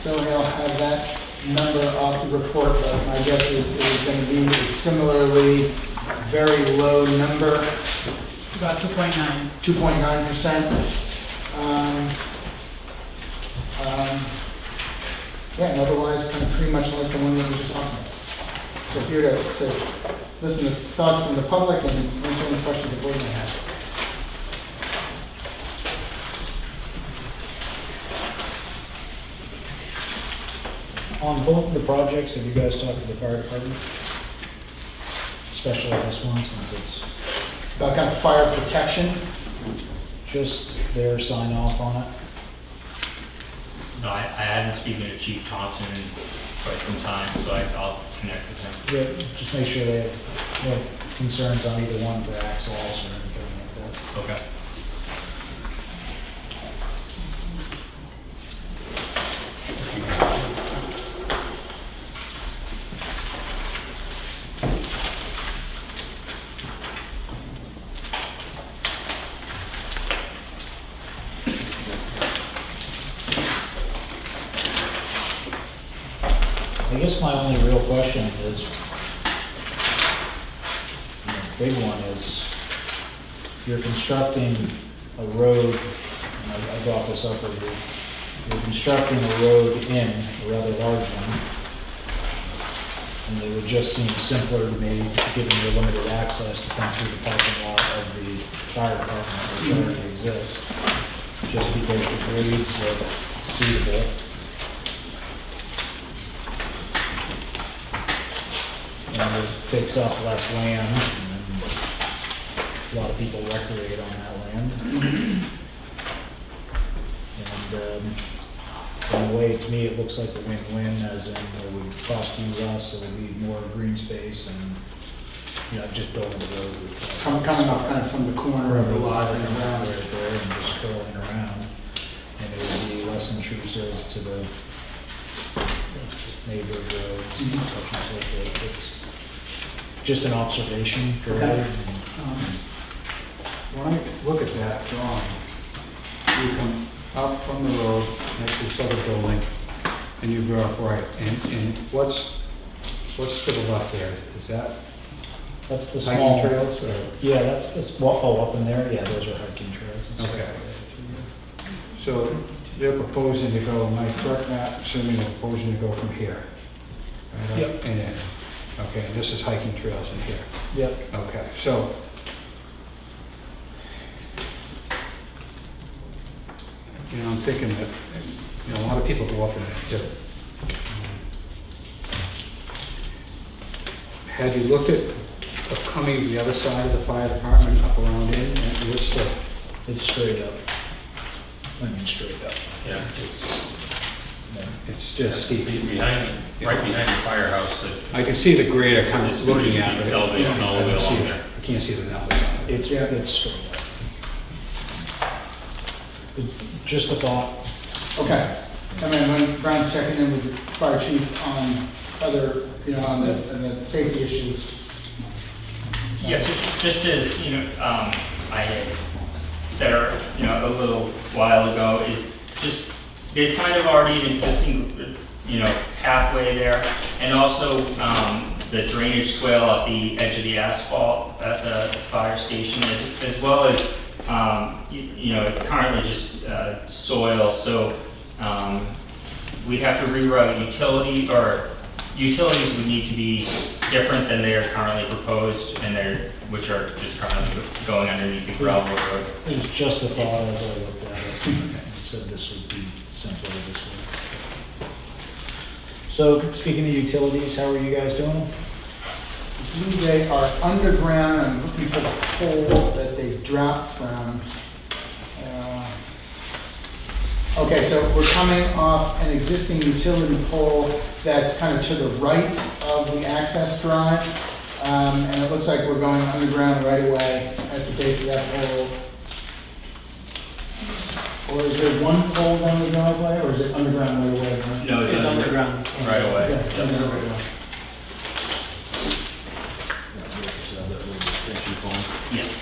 S3: Sohail have that number off the report, but my guess is it is going to be a similarly very low number,
S8: About 2.9.
S3: 2.9%. Yeah, and otherwise kind of pretty much like the one that we just talked about. So here to listen to thoughts from the public and answer any questions the board may have.
S1: On both of the projects, have you guys talked to the fire department? Especially this one, since it's
S3: About kind of fire protection.
S1: just their sign off on it.
S6: No, I haven't spoken to Chief Thompson in quite some time, so I'll connect with him.
S1: Yeah, just make sure they have no concerns on either one for access or anything like that.
S6: Okay.
S1: I guess my only real question is, the big one is, if you're constructing a road, and I brought this up with you, you're constructing a road in, a rather large one, and it would just seem simpler to me, given your limited access, to come through the parking lot of the fire department, which already exists, just because the grades are suitable. And it takes up less land, and a lot of people recreate on that land. And in a way, to me, it looks like a win-win, as in it would cost you less, so it would be more green space, and, just building the road would cost.
S3: Coming off kind of from the corner of the lot and around.
S1: Right there, and just curling around. And it would be less intrusive to the neighborhood roads, and such and so forth. It's just an observation, purely.
S3: Okay.
S5: When I look at that drawing, you come up from the road next to this other building, and you go off right, and what's to the left there? Is that
S1: That's the small.
S5: hiking trails, or?
S1: Yeah, that's this, up in there, yeah, those are hiking trails and stuff.
S5: Okay. So they're proposing to go, am I correct, Matt, assuming they're proposing to go from here? Right up
S1: Yep.
S5: and in. Okay, and this is hiking trails in here.
S1: Yep.
S5: Okay, so I'm thinking that, a lot of people go up in there too. Had you looked at coming the other side of the fire department up around in, and what's the,
S1: It's straight up. I mean, straight up.
S7: Yeah, it's
S5: it's just steep.
S7: behind, right behind the firehouse that
S5: I can see the grade I'm kind
S7: It's
S5: of
S7: pretty
S5: looking at,
S7: steep
S5: but
S7: elevation all the way along there.
S5: I can't see the numbers on it.
S1: It's straight up. Just a thought.
S3: Okay. And then when Brian's checking in with the fire chief on other, on the safety issues.
S6: Yes, just as, I had said, a little while ago, is just, there's kind of already an existing, pathway there, and also, the drainage swale at the edge of the asphalt at the fire station, as well as you know, it's currently just soil, so we'd have to reroute utilities would need to be different than they are currently proposed, and which are just currently going underneath the gravel road.
S1: It was just a thought as I looked at it. I said this would be simpler this way. So speaking of utilities, how are you guys doing?
S3: I believe they are underground. I'm looking for the pole that they dropped from. Okay, so we're coming off an existing utility pole that's kind of to the right of the access drive. And it looks like we're going underground right away at the base of that pole. Or is there one pole down the driveway, or is it underground right away?
S6: No, it's underground right away.
S3: Yeah, underground right away.
S6: Yes.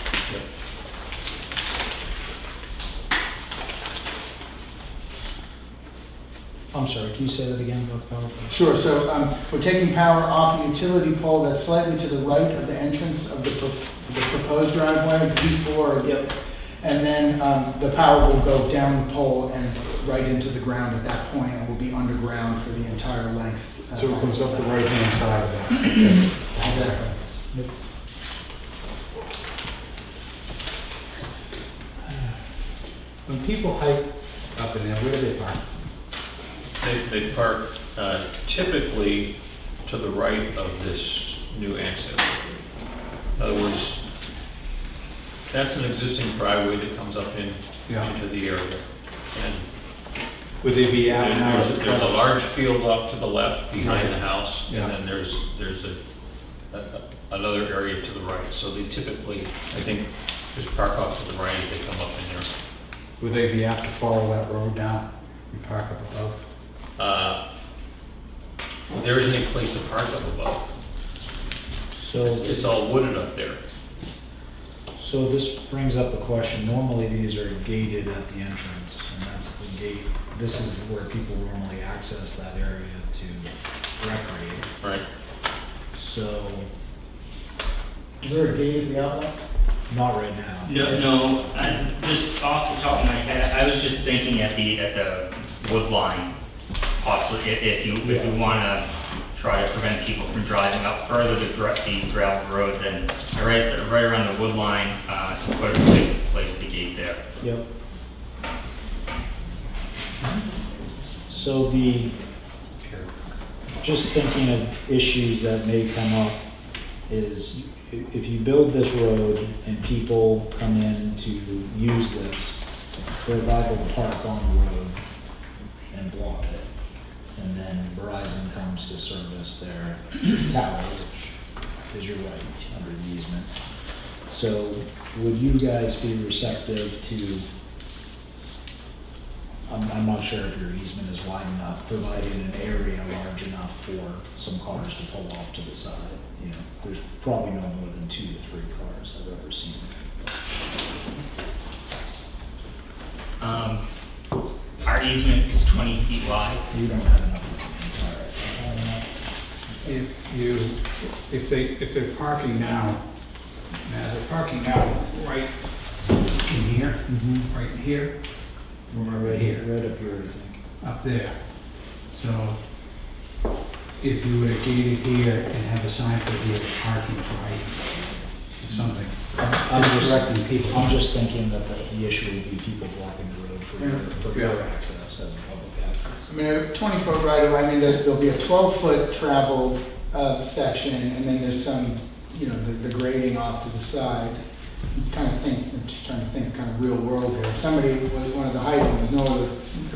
S1: I'm sorry, can you say that again about the power pole?
S3: Sure, so we're taking power off a utility pole that's slightly to the right of the entrance of the proposed driveway, D4.
S1: Yep.
S3: And then the power will go down the pole and right into the ground at that point, and will be underground for the entire length.
S5: So it goes up the right-hand side of that.
S3: Exactly.
S1: Yep.
S5: When people hike up in there, where do they park?
S7: They park typically to the right of this new access. In other words, that's an existing driveway that comes up into the area. And
S5: Would they be out now?
S7: there's a large field off to the left behind the house,
S5: Yeah.
S7: and then there's another area to the right. So they typically, I think, just park off to the right as they come up in there.
S5: Would they be apt to follow that road down and park up above?
S7: There isn't any place to park up above.
S1: So,
S7: It's all wooded up there.
S1: so this brings up a question. Normally these are gated at the entrance, and that's the gate. This is where people normally access that area to recreate.
S7: Right.
S1: So,
S3: Is there a gate at the outlet?
S1: not right now.
S6: No, I just off the top of my head, I was just thinking at the wood line, possibly if you want to try to prevent people from driving up further the gravel road, then right around the wood line to place the gate there.
S1: Yep. So just thinking of issues that may come up is if you build this road and people come in to use this, they're liable to park on the road and block it. And then Verizon comes to service their tower, which is your right under the easement. So would you guys be receptive to, I'm not sure if your easement is wide enough, providing an area large enough for some cars to pull off to the side? You know, there's probably no more than 2 to 3 cars I've ever seen.
S6: Our easement is 20 feet wide.
S1: You don't have enough.
S5: If they're parking now, right in here, right here,
S1: Right here, right up here, I think.
S5: up there. So if you were to gate it here and have a sign for here, parking right, or something.
S1: I'm just
S5: Directing people.
S1: I'm just thinking that the issue would be people blocking the road for
S5: Yeah.
S1: your access and public access.
S3: I mean, a 20-foot right of way, I mean, there'll be a 12-foot traveled section, and then there's some, you know, the grading off to the side. Kind of think, I'm just trying to think kind of real world here. If somebody wanted to hike and there's no other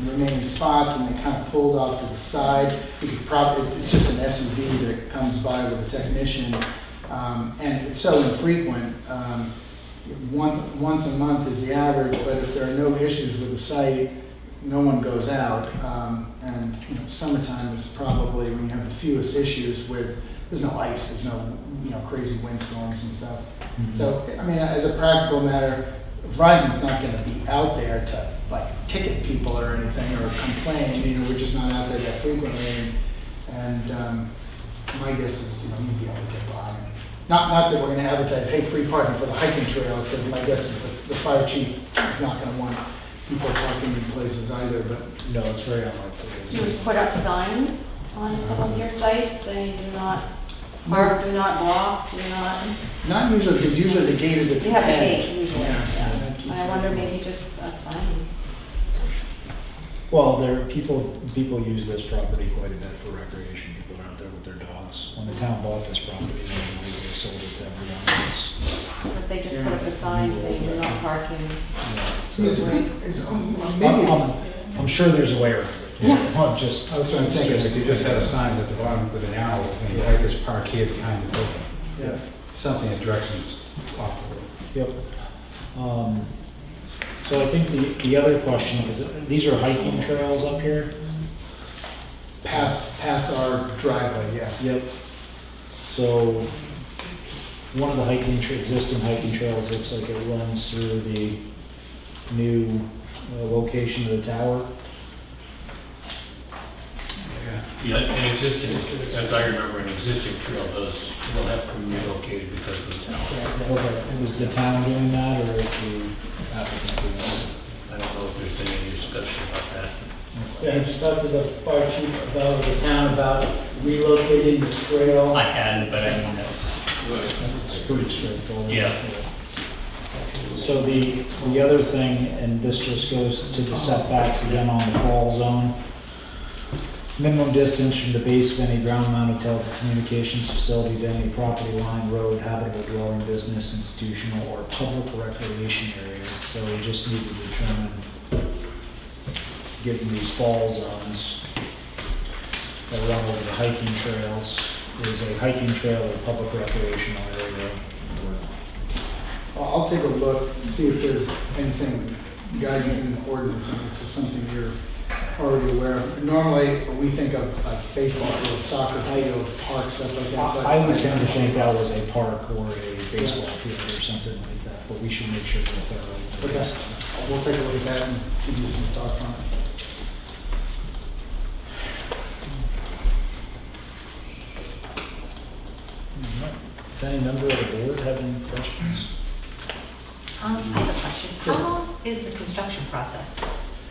S3: remaining spots and they kind of pulled off to the side, we could probably, it's just an SUV that comes by with a technician. And it's so infrequent, once a month is the average, but if there are no issues with the site, no one goes out. And, you know, summertime is probably when you have the fewest issues with, there's no ice, there's no, you know, crazy windstorms and stuff. So, I mean, as a practical matter, Verizon's not gonna be out there to, like, ticket people or anything or complain, you know, we're just not out there that frequently. And my guess is, you know, you'd be able to get by. not that we're gonna advertise, hey, free parking for the hiking trails, because my guess is the fire chief is not gonna want people parking in places either, but
S1: No, it's very unlikely.
S4: Do you put up signs on some of your sites saying do not park, do not block, do not?
S3: not usually, because usually the gate is at the
S4: You have a
S3: end.
S4: gate usually, yeah. I wonder maybe just a sign.
S1: Well, people use this property quite a bit for recreation. People are out there with their dogs. When the town bought this property, they sold it to everyone else.
S4: But they just put up a sign saying do not parking.
S3: So maybe it's,
S1: I'm sure there's a way around it. Not just,
S5: That's what I'm thinking, if you just had a sign at the bottom with an arrow, and your hikers park here behind the building.
S3: yeah.
S5: Something that directs them off the road.
S1: yep. So I think the other question is, these are hiking trails up here?
S3: Past our driveway, yes.
S1: Yep. So one of the existing hiking trails looks like it runs through the new location of the tower.
S7: Yeah, an existing, as I remember, an existing trail will have to be relocated because of the tower.
S1: Okay. Was the town doing that, or is the applicant doing that?
S7: I don't know if there's been any discussion about that.
S3: Yeah, I just talked to the fire chief about the town about relocating the trail.
S6: I hadn't, but I mean, that's,
S1: It's pretty straightforward.
S6: Yeah.
S1: So the other thing, and this just goes to the setbacks again on the fall zone. Minimum distance from the base of any ground-mounted telecommunications facility to any property line, road, habitable dwelling, business, institutional, or public recreation area. So we just need to determine, given these fall zones that run over the hiking trails, is a hiking trail or public recreational area?
S3: I'll take a look and see if there's anything guidance in the ordinance, and this is something you're already aware of. Normally, we think of a baseball field, soccer field, park, stuff like that. but-
S1: I would tend to think that was a park or a baseball field or something like that, but we should make sure we're thorough.
S3: Okay, we'll take a look at that and give you some thoughts on it.
S1: Does any member of the board have any questions?
S10: I have a question. How long is the construction process?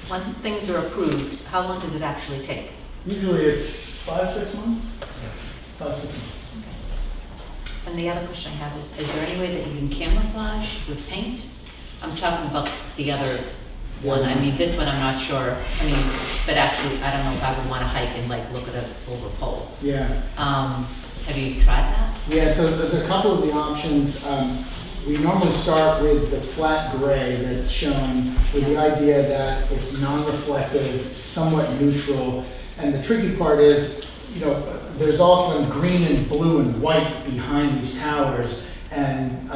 S10: Once things are approved, how long does it actually take?
S3: Usually it's 5-6 months? 5-6 months.
S10: And the other question I have is there any way that you can camouflage with paint? I'm talking about the other one. I mean, this one I'm not sure. I mean, but actually, I don't know if I would want to hike and like look at a silver pole.
S3: Yeah.
S10: Have you tried that?
S3: Yeah, so the couple of the options, we normally start with the flat gray that's shown with the idea that it's non-reflective, somewhat neutral. And the tricky part is, you know, there's often green and blue and white behind these towers. And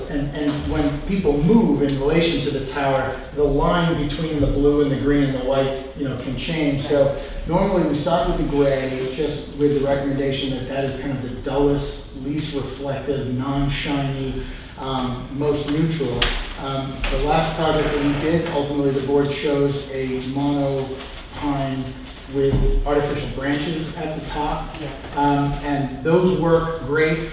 S3: and when people move in relation to the tower, the line between the blue and the green and the white, you know, can change. So normally we start with the gray, just with the recommendation that that is kind of the dullest, least reflective, non-shiny, most neutral. The last project that we did, ultimately the board chose a mono pine with artificial branches at the top.
S10: Yeah.
S3: And those work great.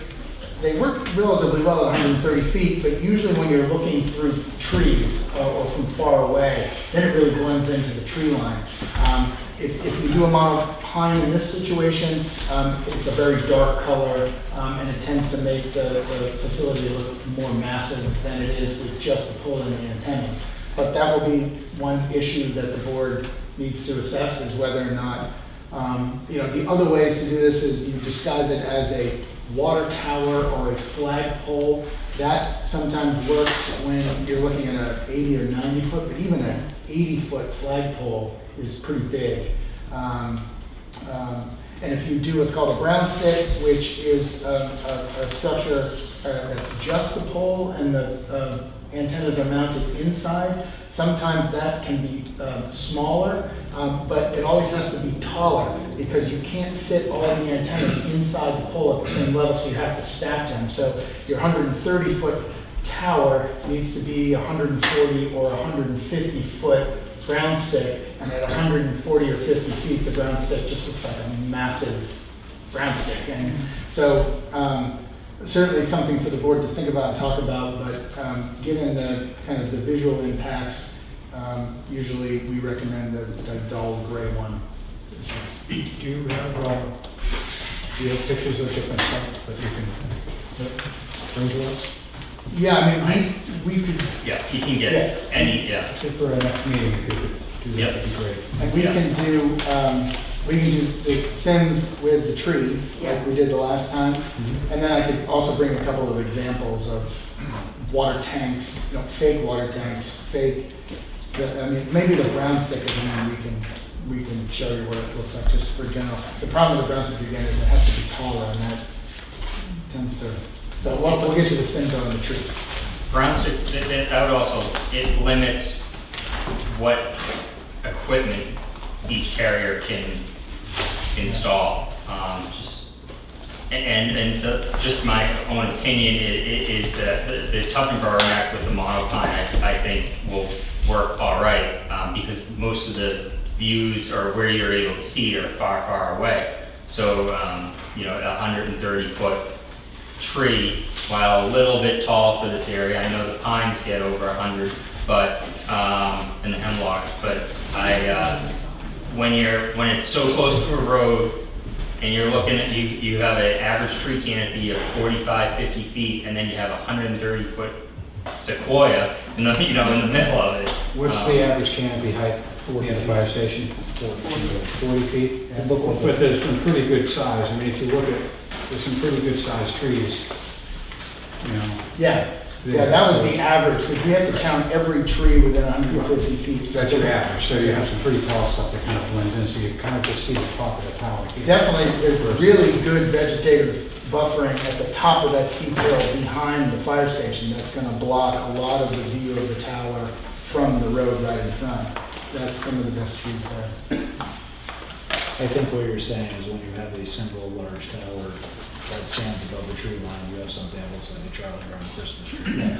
S3: They work relatively well at 130 feet, but usually when you're looking through trees or from far away, then it really blends into the tree line. If you do a mono pine in this situation, it's a very dark color, and it tends to make the facility look more massive than it is with just the pole and the antennas. But that will be one issue that the board needs to assess, is whether or not, you know, the other ways to do this is you disguise it as a water tower or a flagpole. That sometimes works when you're looking at an 80 or 90 foot, but even an 80-foot flagpole is pretty big. And if you do what's called a brown stick, which is a structure that's just the pole and the antennas are mounted inside, sometimes that can be smaller, but it always has to be taller because you can't fit all the antennas inside the pole at the same level, so you have to stack them. So your 130-foot tower needs to be 140 or 150-foot ground stick, and at 140 or 50 feet, the ground stick just looks like a massive ground stick. And so certainly something for the board to think about and talk about, but given the kind of the visual impacts, usually we recommend the dull gray one.
S5: Do you have pictures of different stuff that you can bring to us?
S3: Yeah, I mean, we could,
S6: Yeah, you can get
S3: Yeah.
S6: any, yeah.
S5: I think for our next meeting, if you could do
S6: Yep.
S5: that, that'd be great.
S3: and we
S6: Yeah.
S3: can do the Sims with the tree, like we did the last time. And then I could also bring a couple of examples of water tanks, fake water tanks, I mean, maybe the brown stickers, and then we can show you what it looks like just for general. The problem with the brown sticker again is it has to be taller, and that tends to, so we'll get you the Sims on the tree.
S6: Brown sticks, that would also, it limits what equipment each carrier can install. Just my own opinion is that the Tupperware rack with the monopine, I think will work all right, because most of the views or where you're able to see are far, far away. So, a 130-foot tree, while a little bit tall for this area, I know the pines get over 100, but, and the hemlocks, but when it's so close to a road, and you're looking at, you have an average tree canopy of 45, 50 feet, and then you have a 130-foot sequoia in the middle of it.
S5: What's the average canopy height at the fire station? 40 feet?
S3: Yeah.
S5: But there's some pretty good size. I mean, if you look at, there's some pretty good sized trees,
S3: Yeah, that was the average, because we have to count every tree within 150 feet. So
S5: That's your average, so you have some pretty tall stuff that kind of blends in, so you kind of just see the top of the tower.
S3: Definitely, there's really good vegetative buffering at the top of that steep hill behind the fire station that's going to block a lot of the view of the tower from the road right in front. That's some of the best trees there.
S1: I think what you're saying is when you have a single large tower that stands above the tree line, you have something that looks like a Charlie Brown Christmas tree.
S3: Yeah,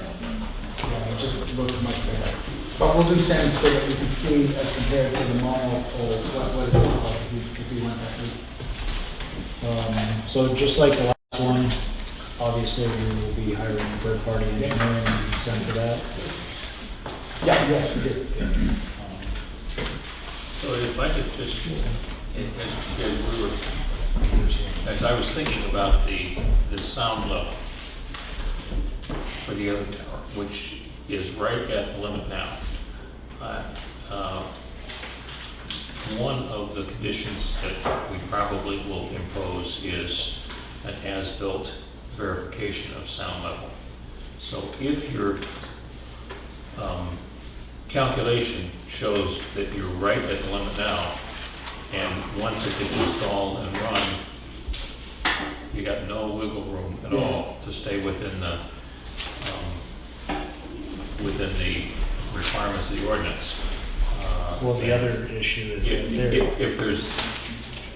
S3: it just looks much better. But we'll do Sims so that you can see as compared to the mono pole, what it looks like if we went that route.
S1: So just like the last one, obviously we will be hiring a third-party engineering and consent to that.
S3: Yeah, yes, we did.
S7: So if I could just, as I was thinking about the sound level for the other tower, which is right at the limit now, one of the conditions that we probably will impose is an as-built verification of sound level. So if your calculation shows that you're right at the limit now, and once it gets installed and run, you got no wiggle room at all to stay within the requirements of the ordinance.
S1: Well, the other issue is that there,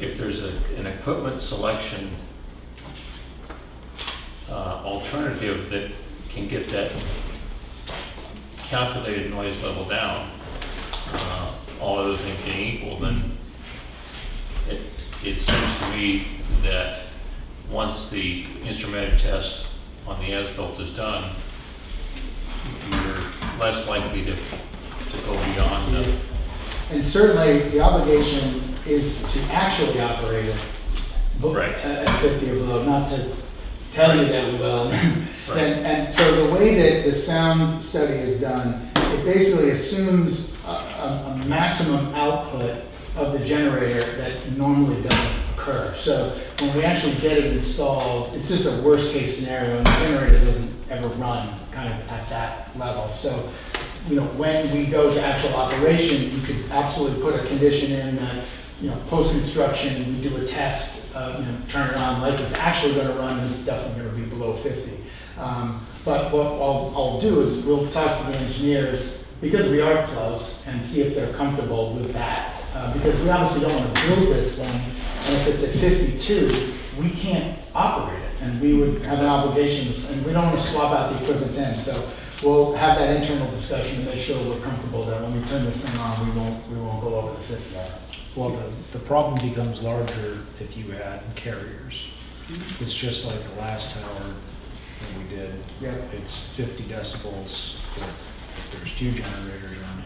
S7: If there's an equipment selection alternative that can get that calculated noise level down, all other things being equal, then it seems to me that once the instrumented test on the as-built is done, you're less likely to go beyond the.
S3: And certainly, the obligation is to actually operate it
S7: Right.
S3: at 50 or below, not to tell you that we will.
S7: Right.
S3: And so the way that the sound study is done, it basically assumes a maximum output of the generator that normally doesn't occur. So when we actually get it installed, it's just a worst case scenario, and the generator doesn't ever run kind of at that level. So, when we go to actual operation, you could absolutely put a condition in that, post-construction, we do a test, turn it on like it's actually going to run, and it's definitely going to be below 50. But what I'll do is we'll talk to the engineers, because we are close, and see if they're comfortable with that. Because we obviously don't want to build this thing, and if it's at 52, we can't operate it, and we would have an obligation, and we don't want to swap out the equipment then. So we'll have that internal discussion to make sure we're comfortable that when we turn this thing on, we won't go over the 50 hour.
S1: well, the problem becomes larger if you add carriers. It's just like the last tower, that we did.
S3: Yeah.
S1: It's 50 decibels if there's 2 generators running,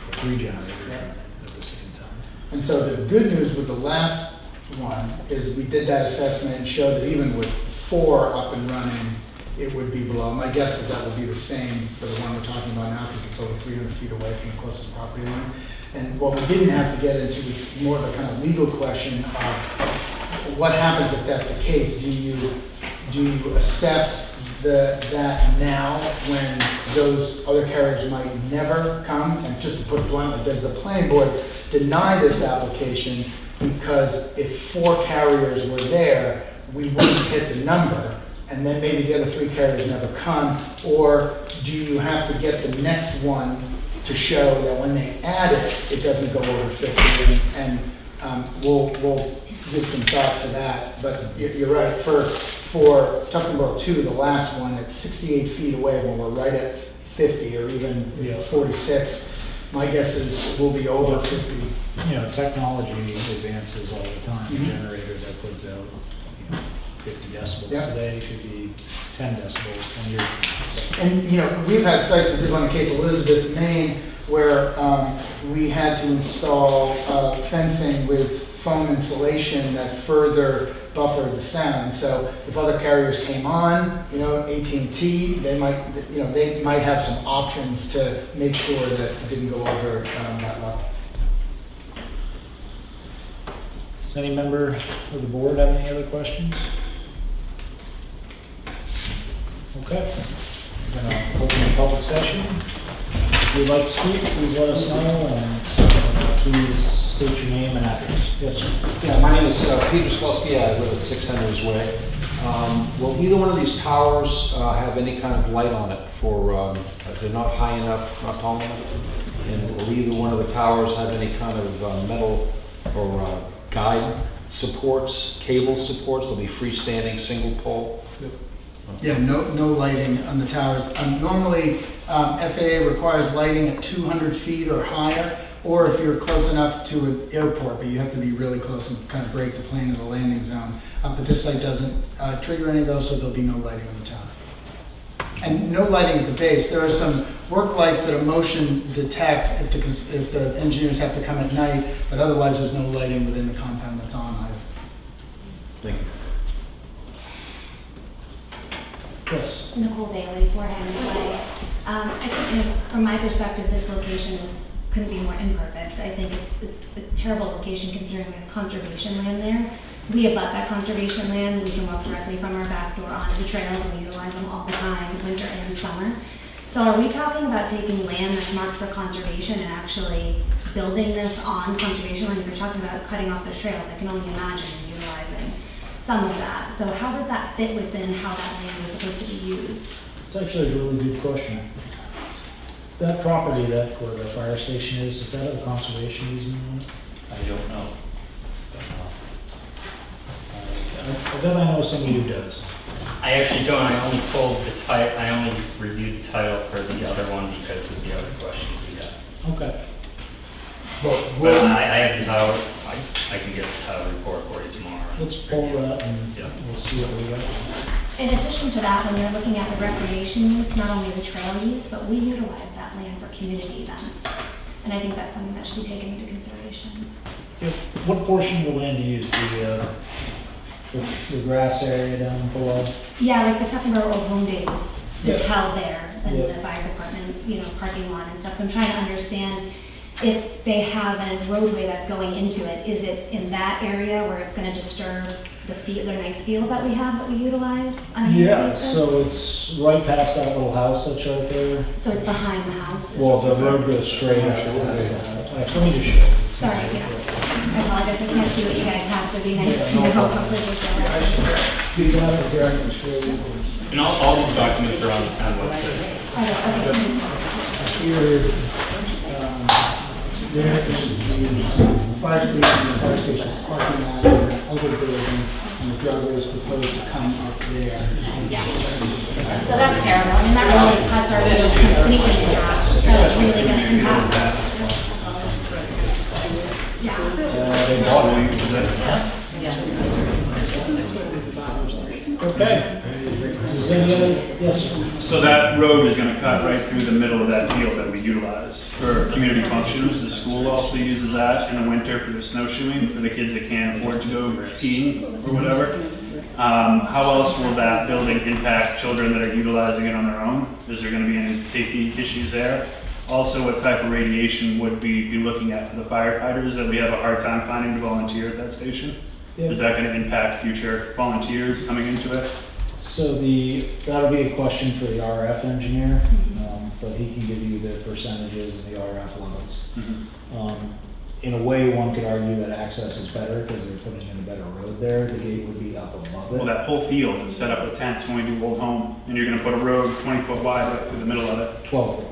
S1: or 3 generators running at the same time.
S3: And so the good news with the last one is we did that assessment and showed that even with 4 up and running, it would be below. My guess is that will be the same for the one we're talking about now because it's over 300 feet away from the closest property line. And what we didn't have to get into is more of a kind of legal question of what happens if that's the case. Do you assess that now when those other carriers might never come? And just to put it bluntly, does the planning board deny this application because if 4 carriers were there, we wouldn't hit the number, and then maybe the other 3 carriers never come? Or do you have to get the next one to show that when they add it, it doesn't go over 50? And we'll give some thought to that. But you're right, for Tuckenboro 2, the last one, it's 68 feet away when we're right at 50 or even 46. My guess is we'll be over 50.
S1: You know, technology advances all the time.
S3: Mhm.
S1: A generator that puts out 50 decibels
S3: Yeah.
S1: today could be 10 decibels 10 years ago.
S3: And, you know, we've had sites, we did one in Cape Elizabeth, Maine, where we had to install fencing with foam insulation that further buffered the sound. So if other carriers came on, you know, AT&T, they might have some options to make sure that it didn't go over that level.
S1: Does any member of the board have any other questions? Okay. We're going to open the public session. If you'd like to speak, please let us know, and please state your name and address. Yes, sir.
S11: Yeah, my name is Peter Slusky. I live at 6 Henry's Way. Will either one of these towers have any kind of light on it for, they're not high enough, not tall enough? And will either one of the towers have any kind of metal or guide supports, cable supports? They'll be freestanding single pole?
S3: Yeah, no lighting on the towers. Normally, FAA requires lighting at 200 feet or higher, or if you're close enough to an airport, but you have to be really close and kind of break the plane of the landing zone. But this site doesn't trigger any of those, so there'll be no lighting on the tower. And no lighting at the base. There are some work lights that are motion detect if the engineers have to come at night, but otherwise there's no lighting within the compound that's on either.
S11: Thank you.
S1: Yes.
S12: Nicole Bailey, 4 Henry's Way. I think, from my perspective, this location couldn't be more imperfect. I think it's a terrible location considering we have conservation land there. We abut that conservation land. We can walk directly from our back door onto the trails, and we utilize them all the time, winter and summer. So are we talking about taking land that's marked for conservation and actually building this on conservation land? If you're talking about cutting off those trails, I can only imagine utilizing some of that. So how does that fit within how that land is supposed to be used?
S1: It's actually a really good question. That property where the fire station is that a conservation easement on it?
S6: I don't know.
S1: I bet I know somebody who does.
S6: I actually don't. I only pulled the title. I only reviewed the title for the other one because of the other questions we had.
S1: Okay.
S6: But I have the title. I can get the title report for you tomorrow.
S1: Let's pull that and
S6: Yeah.
S1: we'll see what we got.
S12: In addition to that, when you're looking at the recreation use, not only the trail use, but we utilize that land for community events. And I think that's something that should be taken into consideration.
S1: What portion of the land do you use? The grass area down below?
S12: Yeah, like the Tuckenboro Old Home Days is
S1: Yeah.
S12: held there, and
S1: Yeah.
S12: the fire department, parking lot and stuff. So I'm trying to understand if they have a roadway that's going into it, is it in that area where it's gonna disturb the nice field that we have that we utilize on a yearly
S1: Yeah,
S12: basis?
S1: so it's right past that little house that's right there.
S12: So it's behind the house?
S1: Well, the road goes straight up past that. Let me just show you.
S12: Sorry, yeah. I apologize, I can't see what you guys have, so it'd be nice to know how completely
S3: You can have it here, I can show you.
S6: And all these documents are on the town website.
S12: Okay.
S3: Here is, there is the fire station's parking lot, and the other building, and the driveway is proposed to come up there.
S12: Yeah. So that's terrible. I mean, that really cuts our field completely in half. So it's really going to impact. Yeah.
S1: They bought it. Okay. Is there any other, yes, sir?
S13: So that road is gonna cut right through the middle of that field that we utilize for community functions. The school also uses that in the winter for their snowshoeing, for the kids that can't afford to go skiing or whatever. How else will that building impact children that are utilizing it on their own? Is there gonna be any safety issues there? Also, what type of radiation would we be looking at for the firefighters that we have a hard time finding to volunteer at that station? Is that gonna impact future volunteers coming into it?
S1: So that'll be a question for the RF engineer, but he can give you the percentages and the RF levels. In a way, one could argue that access is better because they're putting in a better road there. The gate would be up above
S13: Well,
S1: it.
S13: that whole field is set up with tents when we do Old Home, and you're gonna put a road 20-foot wide right through the middle of it.
S1: 12 foot.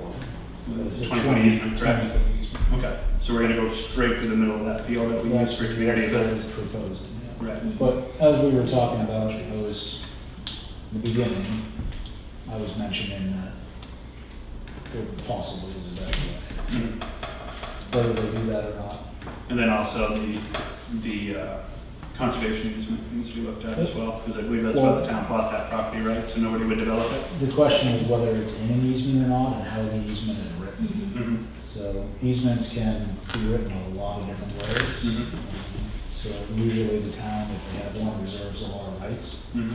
S13: It's a 20-foot easement, correct? Okay, so we're gonna go straight through the middle of that field that we use for community events.
S1: Proposed.
S13: Right.
S1: But as we were talking about, in the beginning, I was mentioning that there possibly is a better way.
S13: Mhm.
S1: Whether they do that or not.
S13: And then also the conservation easement needs to be looked at as well, because I believe that's why the town bought that property, right? So nobody would develop it.
S1: The question is whether it's in an easement or not and how the easement is written.
S13: Mhm.
S1: So easements can be written a lot of different ways.
S13: Mhm.
S1: So usually the town, if they have one, reserves a lot of rights,
S13: Mhm.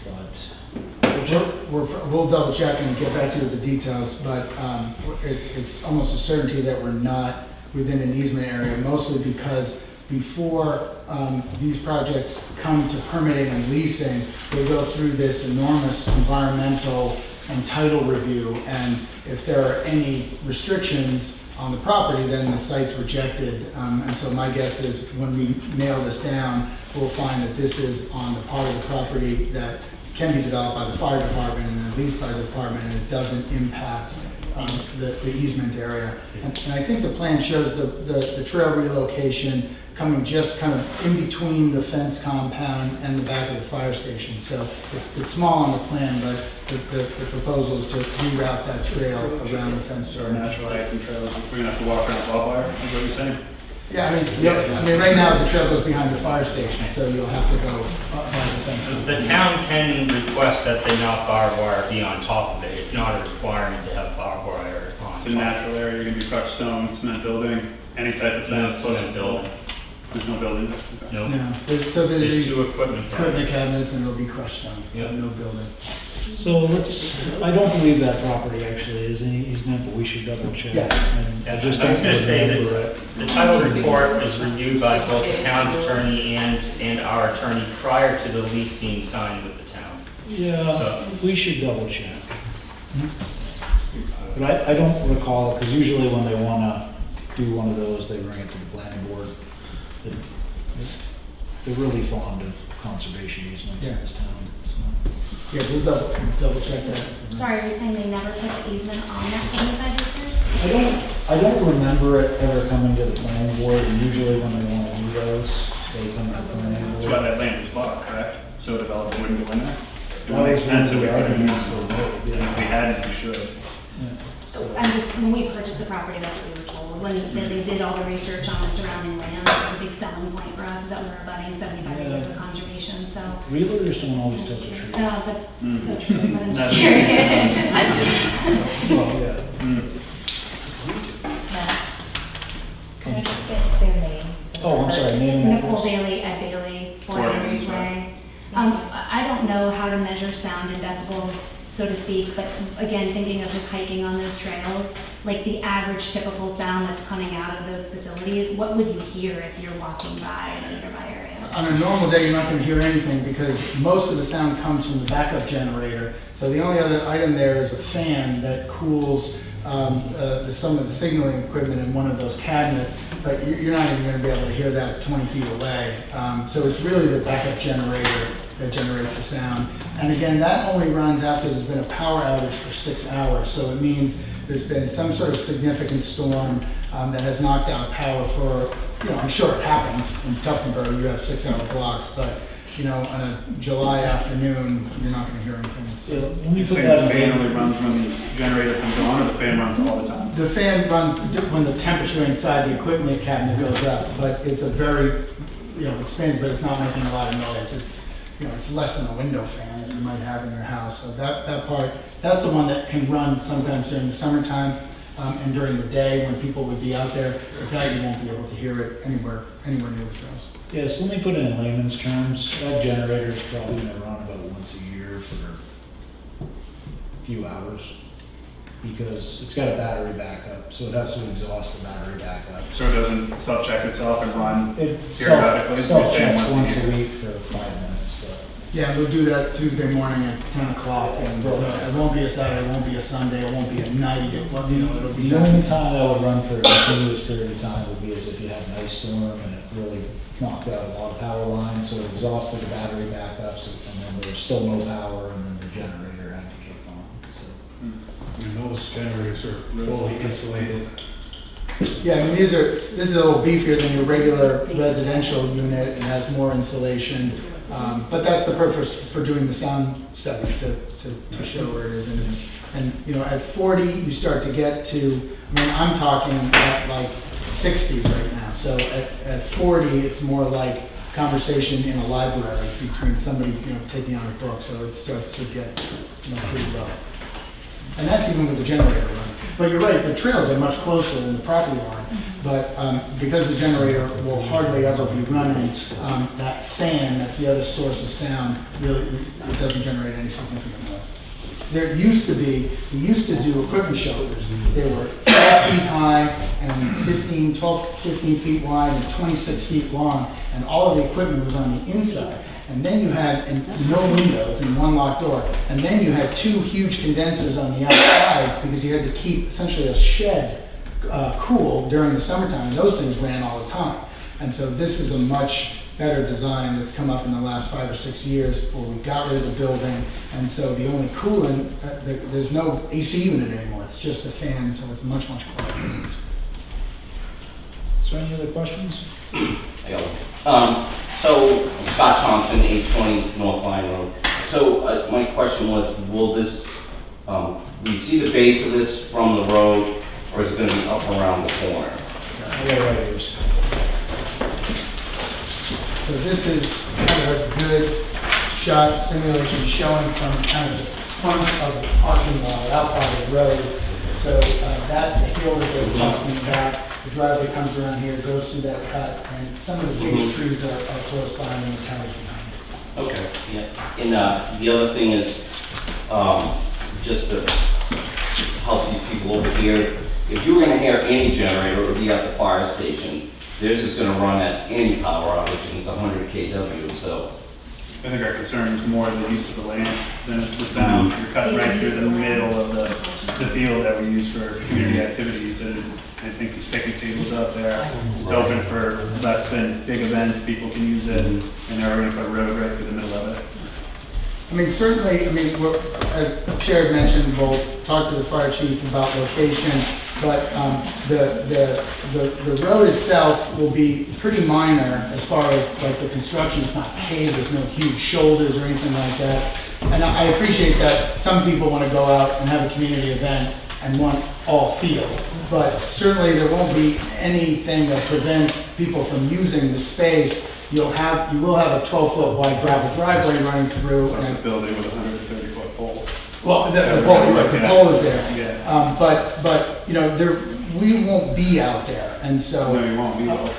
S1: but
S3: We'll double check and get back to you with the details, but it's almost a certainty that we're not within an easement area, mostly because before these projects come to permitting and leasing, they go through this enormous environmental and title review, and if there are any restrictions on the property, then the site's rejected. And so my guess is when we nail this down, we'll find that this is on the part of the property that can be developed by the fire department and then leased by the department, and it doesn't impact the easement area. And I think the plan shows the trail relocation coming just kind of in between the fence compound and the back of the fire station. So it's small on the plan, but the proposal is to reroute that trail around the fence
S13: Our
S3: area.
S13: natural hiking trails, we're gonna have to walk around barbed wire, is what you're saying?
S3: Yeah, I mean, right now the trail goes behind the fire station, so you'll have to go by the fence.
S6: The town can request that they not barbed wire be on top of it. It's not a requirement to have barbed wire on
S13: It's a
S6: top.
S13: natural area, you're gonna be crushed stone, cement building, any type of
S6: No
S13: fence.
S6: cement building.
S13: There's no building.
S6: No,
S3: No, so
S6: there's
S3: there's
S6: two equipment
S3: equipment
S6: cabinets.
S3: cabinets and it'll be crushed stone,
S6: Yep.
S3: no building.
S1: So I don't believe that property actually is an easement, but we should double check.
S3: Yeah.
S1: And
S6: I
S1: I just
S6: was
S1: don't
S6: gonna say
S1: remember
S6: that
S1: it.
S6: the title report was reviewed by both the town attorney and our attorney prior to the lease being signed with the town.
S1: Yeah,
S6: So-
S1: we should double check. But I don't recall it, because usually when they wanna do one of those, they bring it to the planning board. They're really fond of conservation easements in this town. so.
S3: Yeah, we'll double check that.
S12: Sorry, are you saying they never put the easement on that 75 acres?
S1: I don't remember it ever coming to the planning board, and usually when they wanna do those, they come to the planning
S13: That's why
S1: board.
S13: that land was bought, correct? So a developer wouldn't go in there? It
S1: That
S13: would make
S1: was
S13: sense if we
S1: the
S13: put it in.
S1: arguments for the road,
S13: And
S1: yeah.
S13: if we hadn't, we should.
S12: When we purchased the property, that's what we were told. When they did all the research on the surrounding land, that was a big selling point for us, is that we were abutting 75
S1: Yeah.
S12: acres of conservation, so.
S1: Realtors don't always tell the truth.
S12: That's so true, but I'm just
S13: That's-
S12: curious.
S10: I do.
S1: Well, yeah.
S2: Can I just get their names?
S1: Oh, I'm sorry, name and
S12: Nicole
S1: address.
S12: Bailey at Bailey, 4
S13: 4
S12: Henry's
S13: Henry's
S12: Way. I don't know how to measure sound in decibels, so to speak, but again, thinking of just hiking on those trails, like the average typical sound that's coming out of those facilities, what would you hear if you're walking by in a nearby area?
S3: On a normal day, you're not going to hear anything because most of the sound comes from the backup generator. So the only other item there is a fan that cools some of the signaling equipment in one of those cabinets, but you're not even going to be able to hear that 20 feet away. So it's really the backup generator that generates the sound. And again, that only runs after there's been a power outage for 6 hours. So it means there's been some sort of significant storm that has knocked out power for, I'm sure it happens. In Tuftonboro, you have 6-hour blocks, but, on a July afternoon, you're not going to hear anything.
S1: So when you
S13: You're
S1: put
S13: saying
S1: that
S13: the fan
S1: in,
S13: only runs when the generator comes on, or the fan runs all the time?
S3: The fan runs when the temperature inside the equipment cabinet goes up, but it's a very it spins, but it's not making a lot of noise. It's, it's less than a window fan that you might have in your house. So that part, that's the one that can run sometimes during the summertime and during the day when people would be out there. But that you won't be able to hear it anywhere near the house.
S1: Yeah, so let me put it in layman's terms. That generator is probably gonna run about once a year for a few hours because it's got a battery backup, so it has to exhaust the battery backup.
S13: So it doesn't self-check itself and run
S1: It
S13: periodically?
S1: self-checks
S13: You're saying
S1: once a week for 5 minutes, but
S3: Yeah, we'll do that Tuesday morning at 10 o'clock, and it won't be a Saturday, it won't be a Sunday, it won't be at night, it'll be
S1: the only time that would run for a continuous period of time would be as if you had an ice storm and it really knocked out a lot of power lines, so it exhausted the battery backups, and then there was still no power, and then the generator had to kick on, so.
S5: And those generators are fully insulated.
S3: Yeah, I mean, this is a little beefier than your regular residential unit, it has more insulation, but that's the purpose for doing the sound study, to show where it is. And at 40, you start to get to, I'm talking at like 60 right now, so at 40, it's more like conversation in a library between somebody, taking on a book, so it starts to get, pretty low. And that's even with the generator running. But you're right, the trails are much closer than the property line. But because the generator will hardly ever be running, that fan, that's the other source of sound, really, it doesn't generate any significant noise. There used to be, we used to do equipment shelters. They were 12 feet high and 12, 15 feet wide and 26 feet long. And all of the equipment was on the inside. And then you had no windows and one locked door. And then you had two huge condensers on the outside because you had to keep essentially a shed cool during the summertime. And those things ran all the time. And so this is a much better design that's come up in the last 5 or 6 years where we got rid of the building. And so the only cooling, there's no AC unit anymore. It's just a fan, so it's much, much quieter.
S1: Is there any other questions?
S14: I got one. So Scott Thompson, 820 North Line Road. So my question was, will this, will you see the base of this from the road, or is it going to be up around the corner?
S1: Right here.
S3: So this is kind of a good shot simulation showing from kind of the front of the parking lot, out by the road. So that's the hill that they're talking about. The driveway comes around here, goes through that cut, and some of the base trees are close by and the tower's behind it.
S14: Okay, yeah. And the other thing is, just to help these people over here, if you were going to hear any generator, it would be at the fire station. Theirs is going to run at any power outage, and it's 100 kW, so.
S13: I think our concern is more the use of the land than the sound. You're cutting right through the middle of the field that we use for community activities. And I think these picnic tables out there, it's open for less than big events. People can use it, and they're going to put a road right through the middle of it.
S3: Certainly, as Chair mentioned, we'll talk to the fire chief about location, but the road itself will be pretty minor as far as like the construction. It's not paved, there's no huge shoulders or anything like that. And I appreciate that some people want to go out and have a community event and want all field, but certainly there won't be anything that prevents people from using the space. You will have a 12-foot wide gravel driveway running through.
S13: That's a building with a 130-foot pole.
S3: Well, the pole, you're right, the pole is there.
S13: Yeah.
S3: But we won't be out there, and so.
S13: No, you won't. We will.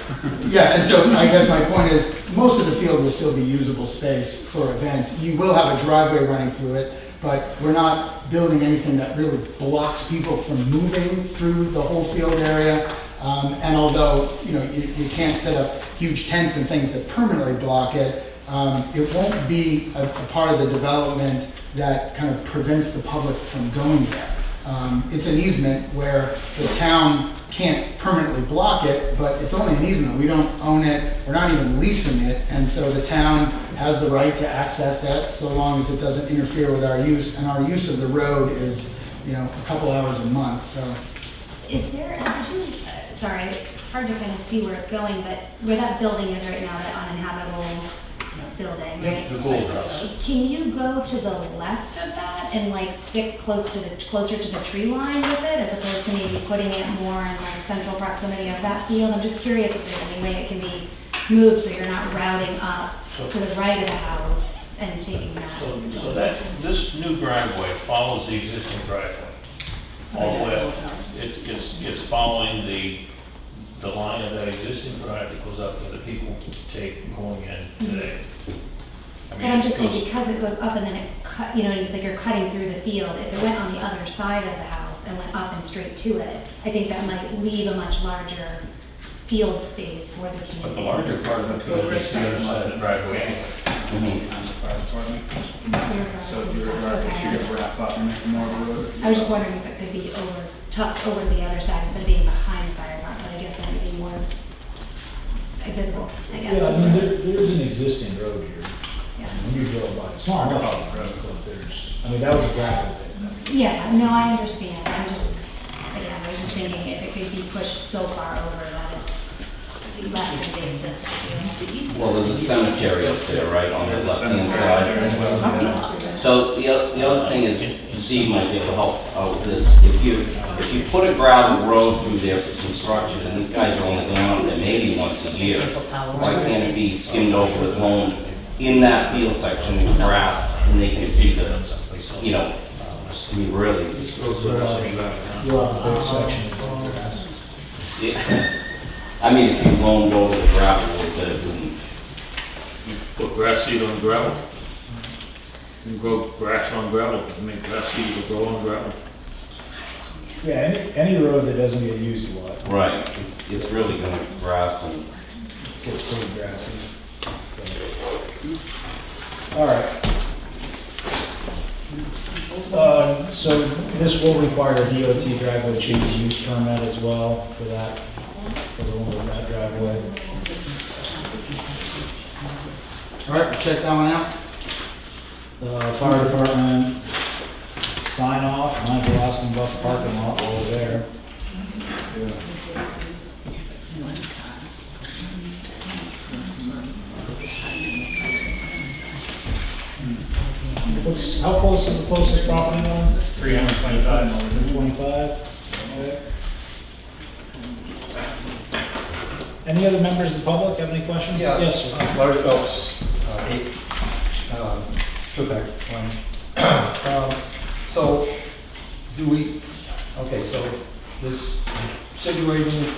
S3: Yeah, and so I guess my point is, most of the field will still be usable space for events. You will have a driveway running through it, but we're not building anything that really blocks people from moving through the whole field area. And although, you can't set up huge tents and things that permanently block it, it won't be a part of the development that kind of prevents the public from going there. It's an easement where the town can't permanently block it, but it's only an easement. We don't own it, we're not even leasing it, and so the town has the right to access that so long as it doesn't interfere with our use, and our use of the road is, a couple hours a month, so.
S12: Is there, sorry, it's hard to kind of see where it's going, but where that building is right now, that uninhabitable building, right?
S11: The gold house.
S12: Can you go to the left of that and stick closer to the tree line with it, as opposed to maybe putting it more in central proximity of that field? I'm just curious if there's any way it can be moved so you're not routing up to the right of the house and taking that.
S7: So that, this new driveway follows the existing driveway all the way up. It's following the line of that existing drive that goes up that the people take going in today. I
S12: But
S7: mean,
S12: I'm
S7: it
S12: just saying,
S7: goes,
S12: because it goes up and then it cut, you know, it's like you're cutting through the field. If it went on the other side of the house and went up and straight to it, I think that might leave a much larger field space for the community.
S7: but the larger part of the field is the other side of the driveway anyway.
S1: On the fire department. So if you're,
S12: Okay,
S1: you're gonna wrap up and make more of a road.
S12: I was just wondering if it could be tucked over the other side instead of being behind the fire department, but I guess that would be more visible, I guess.
S1: Yeah, I mean, there's an existing road here.
S12: Yeah.
S1: When you go by, it's not a public road, but there's, I mean, that was a gravel pit.
S12: Yeah, no, I understand. I'm just, again, I was just thinking if it could be pushed so far over that it's less invasive to feel.
S14: Well, there's a cemetery up there, right, on the left-hand side. So the other thing is, Steve might be able to help out with this. If you put a gravel road through there for construction, and these guys are only going up there maybe once a year, why can't it be skimmed over with loam in that field section in grass, and they can see the, you know, I mean, really.
S1: You'll have a big section of grass.
S14: Yeah. I mean, if you loamed over the gravel a little bit, it wouldn't.
S7: You put grass seed on gravel. You can grow grass on gravel. I mean, grass seed will grow on gravel.
S1: Yeah, any road that doesn't get used a lot
S14: Right, it's really gonna grass and.
S1: gets pretty grassy. All right. So this will require a DOT driveway change use permit as well for that, for the one with that driveway.
S3: All right, we'll check that one out.
S1: Fire department sign off, Michael asking about the parking lot while we're there. How close is the closest property line?
S6: 325.
S1: 325? Okay. Any other members of the public have any questions?
S15: Yeah.
S1: Yes, sir.
S15: Larry Phelps, 8 Quebec Lane. So, so there's situating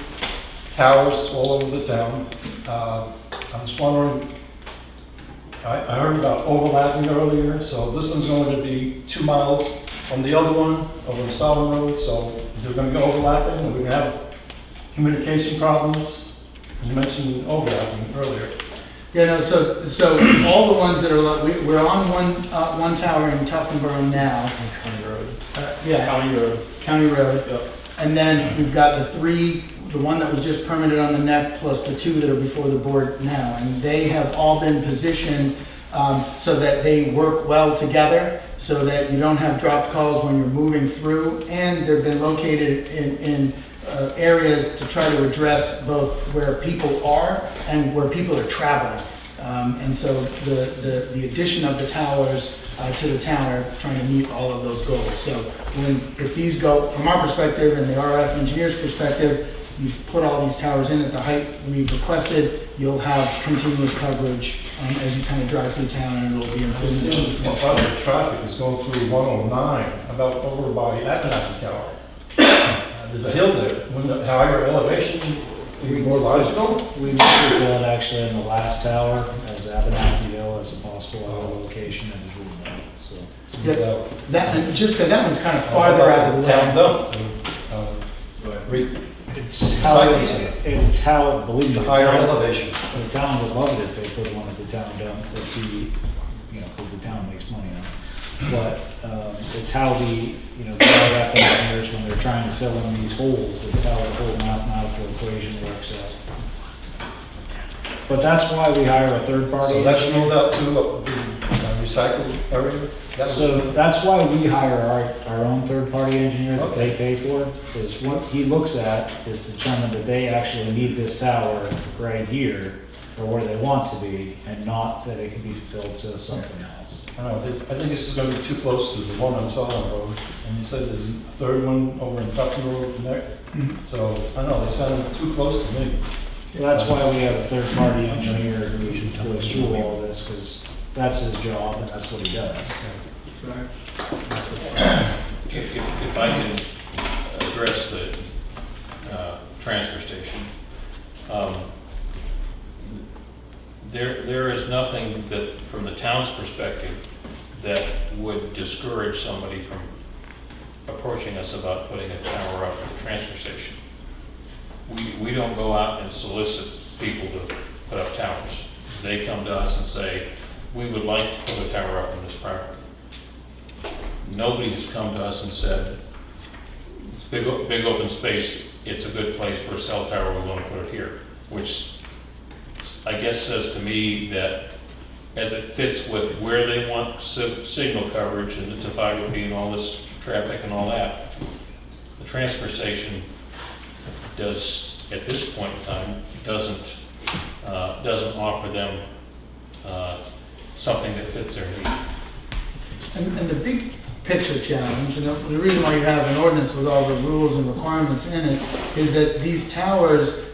S15: towers all over the town. I was wondering, I heard about overlapping earlier, so this one's going to be 2 miles from the other one over the Solomon Road, so is there going to be overlapping? Are we going to have communication problems? You mentioned overlapping earlier.
S3: Yeah, no, so all the ones that are, we're on one tower in Tuftonboro now.
S1: County Road.
S3: Yeah, County Road.
S1: Yep.
S3: And then we've got the one that was just permitted on the neck, plus the 2 that are before the board now. And they have all been positioned so that they work well together, so that you don't have dropped calls when you're moving through. And they've been located in areas to try to address both where people are and where people are traveling. And so the addition of the towers to the town are trying to meet all of those goals. So if these go, from our perspective and the RF engineer's perspective, you put all these towers in at the height we've requested, you'll have continuous coverage as you kind of drive through town, and it'll be improved.
S15: A lot of the traffic is going through 109, about over by Canopy Tower. There's a hill there, wouldn't the higher elevation be more logical?
S1: We looked at that actually in the last tower as Abenaki Hill as a possible other location, and we ruled out, so.
S3: Yeah, that, and just because that one's kind of farther out of the
S15: Town
S3: way.
S15: dump.
S1: It's how, believe me,
S15: The higher elevation.
S1: the town would love it if they put one at the town dump, if because the town makes money on it. But it's how the RF engineers, when they're trying to fill in these holes, it's how the whole mathematical equation works out. But that's why we hire a third party.
S15: So that's ruled out to the recycled area?
S1: So that's why we hire our own third-party engineer that they pay for, is what he looks at is to determine that they actually need this tower right here, or where they want to be, and not that it can be filled to something else.
S15: I think this is going to be too close to the one on Solomon Road, and you said there's a third one over in Tufton Road neck. So, I don't know, they sound too close to me.
S1: That's why we have a third-party engineer who goes through all this, because that's his job and that's what he does.
S7: If I can address the transfer station, there is nothing that, from the town's perspective, that would discourage somebody from approaching us about putting a tower up at the transfer station. We don't go out and solicit people to put up towers. They come to us and say, we would like to put a tower up on this property. Nobody has come to us and said, it's big open space, it's a good place for a cell tower, we want to put it here, which I guess says to me that as it fits with where they want signal coverage and the topography and all this traffic and all that, the transfer station does, at this point in time, doesn't offer them something that fits their need.
S3: And the big picture challenge, and the reason why you have an ordinance with all the rules and requirements in it, is that these towers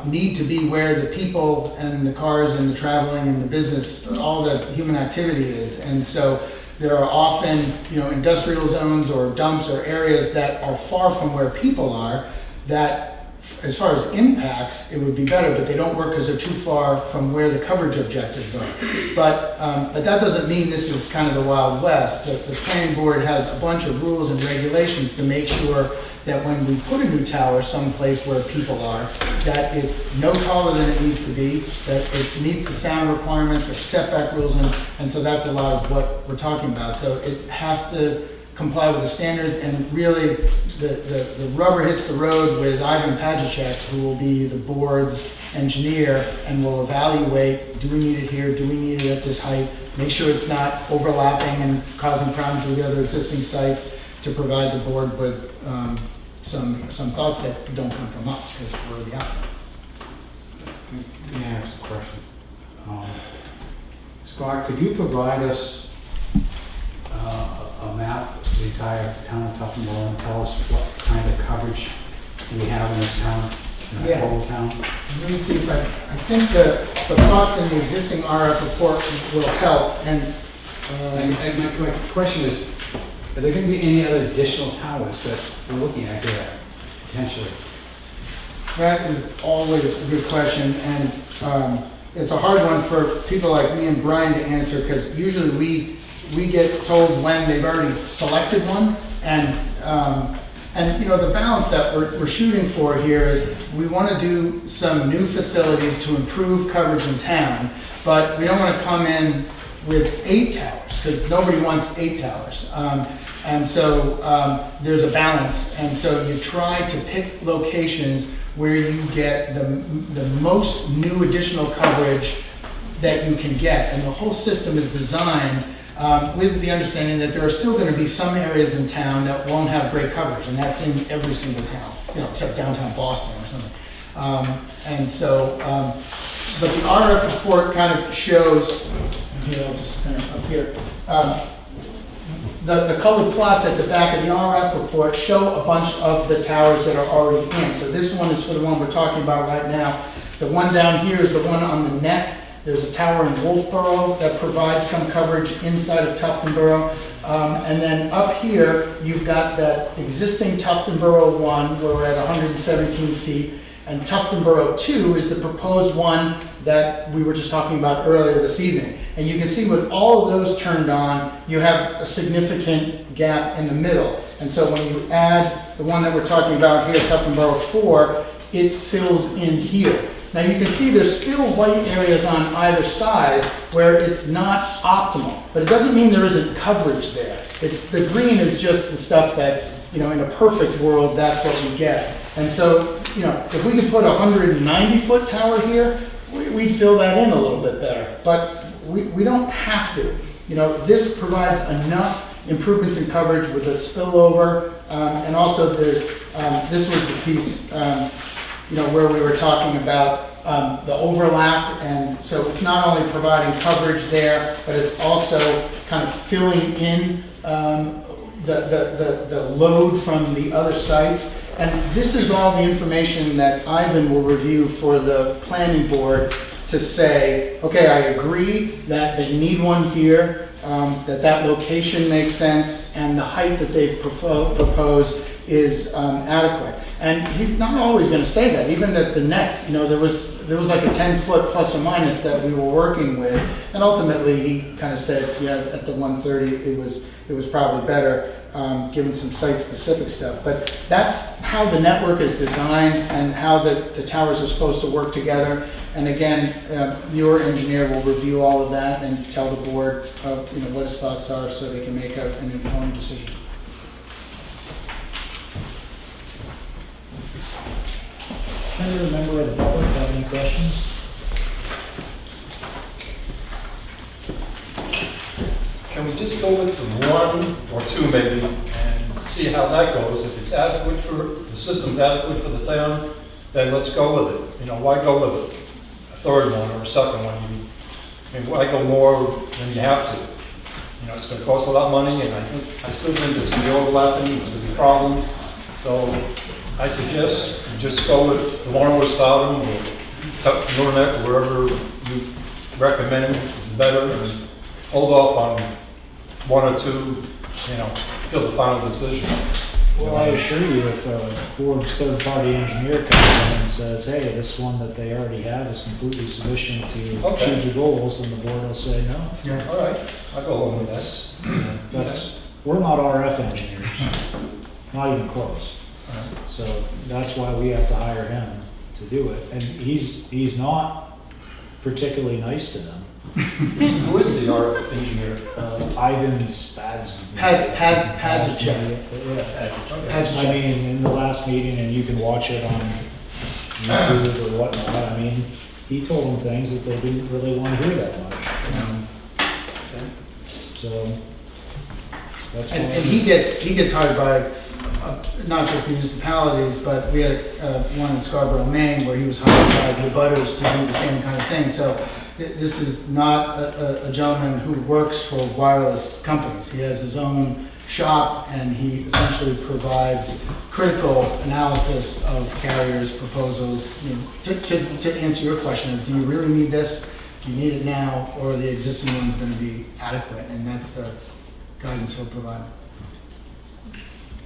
S3: need to be where the people and the cars and the traveling and the business, all the human activity is. And so there are often, industrial zones or dumps or areas that are far from where people are, that as far as impacts, it would be better, but they don't work because they're too far from where the coverage objectives are. But that doesn't mean this is kind of the Wild West. The planning board has a bunch of rules and regulations to make sure that when we put a new tower someplace where people are, that it's no taller than it needs to be, that it meets the sound requirements of setback rules, and so that's a lot of what we're talking about. So it has to comply with the standards, and really the rubber hits the road with Ivan Pajacek, who will be the board's engineer and will evaluate, do we need it here, do we need it at this height, make sure it's not overlapping and causing problems with the other existing sites, to provide the board with some thoughts that don't come from us, because we're the applicant.
S5: Let me ask a question. Scott, could you provide us a map of the entire town of Tuftonboro and tell us what kind of coverage we have in this town, in the whole town?
S3: Let me see if I think the plots in the existing RF report will help. And
S5: my question is, are there going to be any other additional towers that we're looking at here, potentially?
S3: that is always a good question, and it's a hard one for people like me and Brian to answer, because usually we get told when they've already selected one, and you know, the balance that we're shooting for here is we want to do some new facilities to improve coverage in town, but we don't want to come in with 8 towers, because nobody wants 8 towers. And so there's a balance, and so you try to pick locations where you get the most new additional coverage that you can get. And the whole system is designed with the understanding that there are still going to be some areas in town that won't have great coverage, and that's in every single town, you know, except downtown Boston or something. And so, but the RF report kind of shows, here, I'll just kind of up here, the colored plots at the back of the RF report show a bunch of the towers that are already in. So this one is for the one we're talking about right now. The one down here is the one on the neck. There's a tower in Wolfboro that provides some coverage inside of Tuftonboro. And then up here, you've got that existing Tuftonboro one, where we're at 117 feet. And Tuftonboro 2 is the proposed one that we were just talking about earlier this evening. And you can see with all of those turned on, you have a significant gap in the middle. And so when you add the one that we're talking about here, Tuftonboro 4, it fills in here. Now you can see there's still white areas on either side where it's not optimal, but it doesn't mean there isn't coverage there. It's the green is just the stuff that's, you know, in a perfect world, that's what we get. And so, you know, if we could put a 190-foot tower here, we'd fill that in a little bit better, but we don't have to. You know, this provides enough improvements in coverage with the spillover, and also there's, this was the piece, you know, where we were talking about the overlap, and so it's not only providing coverage there, but it's also kind of filling in the load from the other sites. And this is all the information that Ivan will review for the planning board to say, okay, I agree that they need one here, that location makes sense, and the height that they've proposed is adequate. And he's not always going to say that. Even at the neck, there was like a 10-foot plus or minus that we were working with, and ultimately he kind of said, yeah, at the 130 it was probably better, given some site-specific stuff. But that's how the network is designed and how the towers are supposed to work together. And again, your engineer will review all of that and tell the board, what his thoughts are, so they can make an informed decision.
S1: Can you remember the public have any questions?
S15: Can we just go with the one or two maybe and see how that goes? If it's adequate the system's adequate for the town, then let's go with it. Why go with a third one or a second one? Why go more than you have to? It's going to cost a lot of money, and I still think there's going to be overlapping, there's going to be problems. So I suggest you just go with the one with Sodom or Norneck, or wherever you recommend is better, and hold off on one or two, till the final decision.
S1: Well, I assure you, if the board's third-party engineer comes in and says, hey, this one that they already have is completely sufficient to achieve the goals, then the board will say no.
S3: Yeah.
S15: All right, I'll go along with that.
S1: We're not RF engineers, not even close. So that's why we have to hire him to do it. And he's not particularly nice to them.
S15: Who is the RF engineer?
S1: Ivan Spaz.
S3: Pazicek.
S1: I mean, in the last meeting, and you can watch it on YouTube or whatnot, he told them things that they didn't really want to hear that much. So that's
S3: And he gets hired by not just municipalities, but we had one in Scarborough, Maine, where he was hired by the butters to do the same kind of thing. So this is not a gentleman who works for wireless companies. He has his own shop, and he essentially provides critical analysis of carriers' proposals. To answer your question, do you really need this? Do you need it now, or are the existing ones going to be adequate? And that's the guidance he'll provide.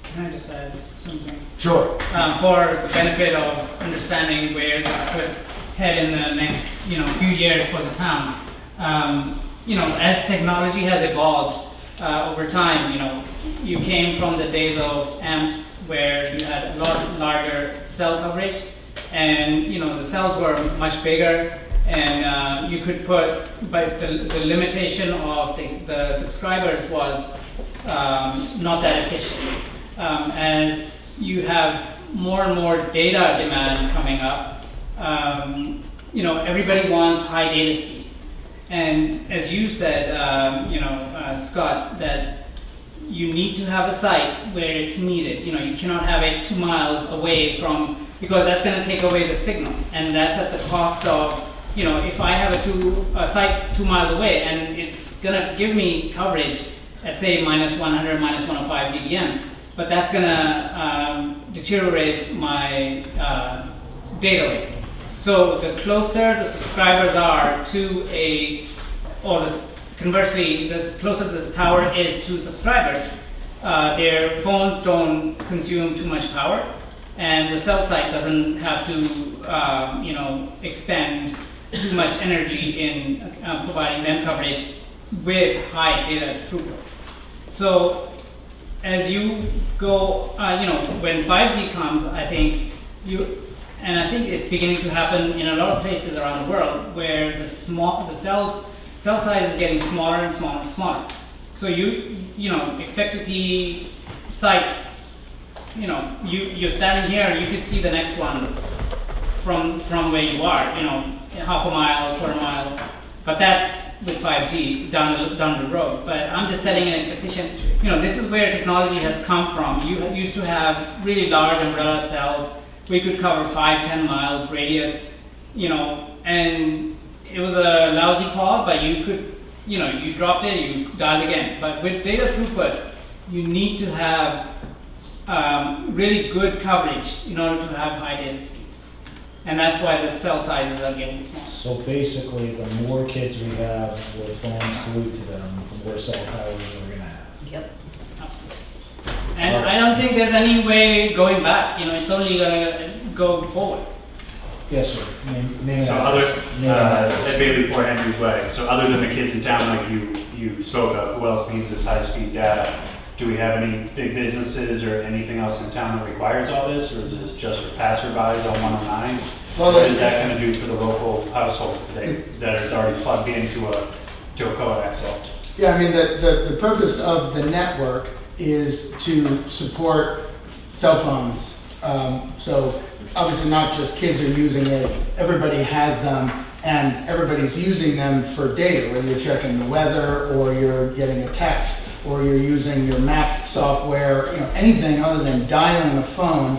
S8: Can I just add something?
S3: Sure.
S8: For the benefit of understanding where this could head in the next, few years for the town. As technology has evolved over time, you came from the days of amps where you had a lot larger cell coverage, and the cells were much bigger, and you could put, but the limitation of the subscribers was not that efficient. As you have more and more data demand coming up, everybody wants high data speeds. And as you said, Scott, that you need to have a site where it's needed. You cannot have it 2 miles away from, because that's going to take away the signal. And that's at the cost of, if I have a site 2 miles away and it's going to give me coverage at say -100, -105 dBm, but that's going to deteriorate my data rate. So the closer the subscribers are to conversely, the closer the tower is to subscribers, their phones don't consume too much power, and the cell site doesn't have to, expend too much energy in providing them coverage with high data throughput. So as you go, when 5G comes, I think it's beginning to happen in a lot of places around the world where the cell size is getting smaller and smaller and smaller. So you expect to see sites, you're standing here, you could see the next one from where you are, half a mile, quarter mile, but that's with 5G down the road. But I'm just setting an expectation. This is where technology has come from. You used to have really large umbrella cells. We could cover 5-10 miles radius, and it was a lousy call, but you could, you dropped it, you dialed again. But with data throughput, you need to have really good coverage in order to have high data speeds. And that's why the cell sizes are getting small.
S1: So basically, the more kids we have with phones glued to them, the more cell towers we're gonna have.
S10: Yep.
S8: Absolutely. And I don't think there's any way going back, it's only gonna go forward.
S1: Yes, sir. Name
S13: So
S1: and
S13: other,
S1: address. Name and address.
S13: at Bailey Port Henry's Way, so other than the kids in town like you spoke of, who else needs this high-speed data? Do we have any big businesses or anything else in town that requires all this, or is this just for passerbys on 109?
S3: Well,
S13: What is that gonna do for the local household that is already plugged into a coaxial?
S3: Yeah, I mean, the purpose of the network is to support cell phones. So obviously not just kids are using it, everybody has them, and everybody's using them for data, whether you're checking the weather, or you're getting a text, or you're using your map software, anything other than dialing a phone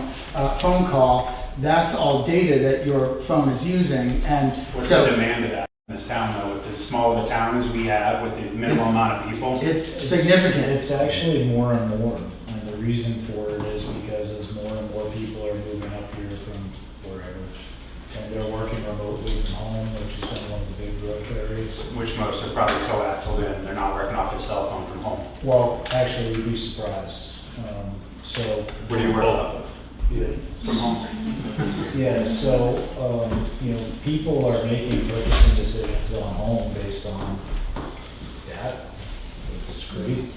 S3: call. That's all data that your phone is using, and
S13: What's
S3: so
S13: the demand of that in this town though, with as small of a town as we have, with the minimal amount of people?
S3: it's significant.
S1: It's actually more and more, and the reason for it is because as more and more people are moving up here from wherever, and they're working remotely from home, which has been one of the big growth areas.
S13: Which most are probably coaxial in, they're not working off their cell phone from home.
S1: Well, actually, you'd be surprised. So,
S13: Where do you work off of?
S1: yeah,
S13: From home?
S1: yeah, so, people are making purchasing decisions on home based on data. It's crazy.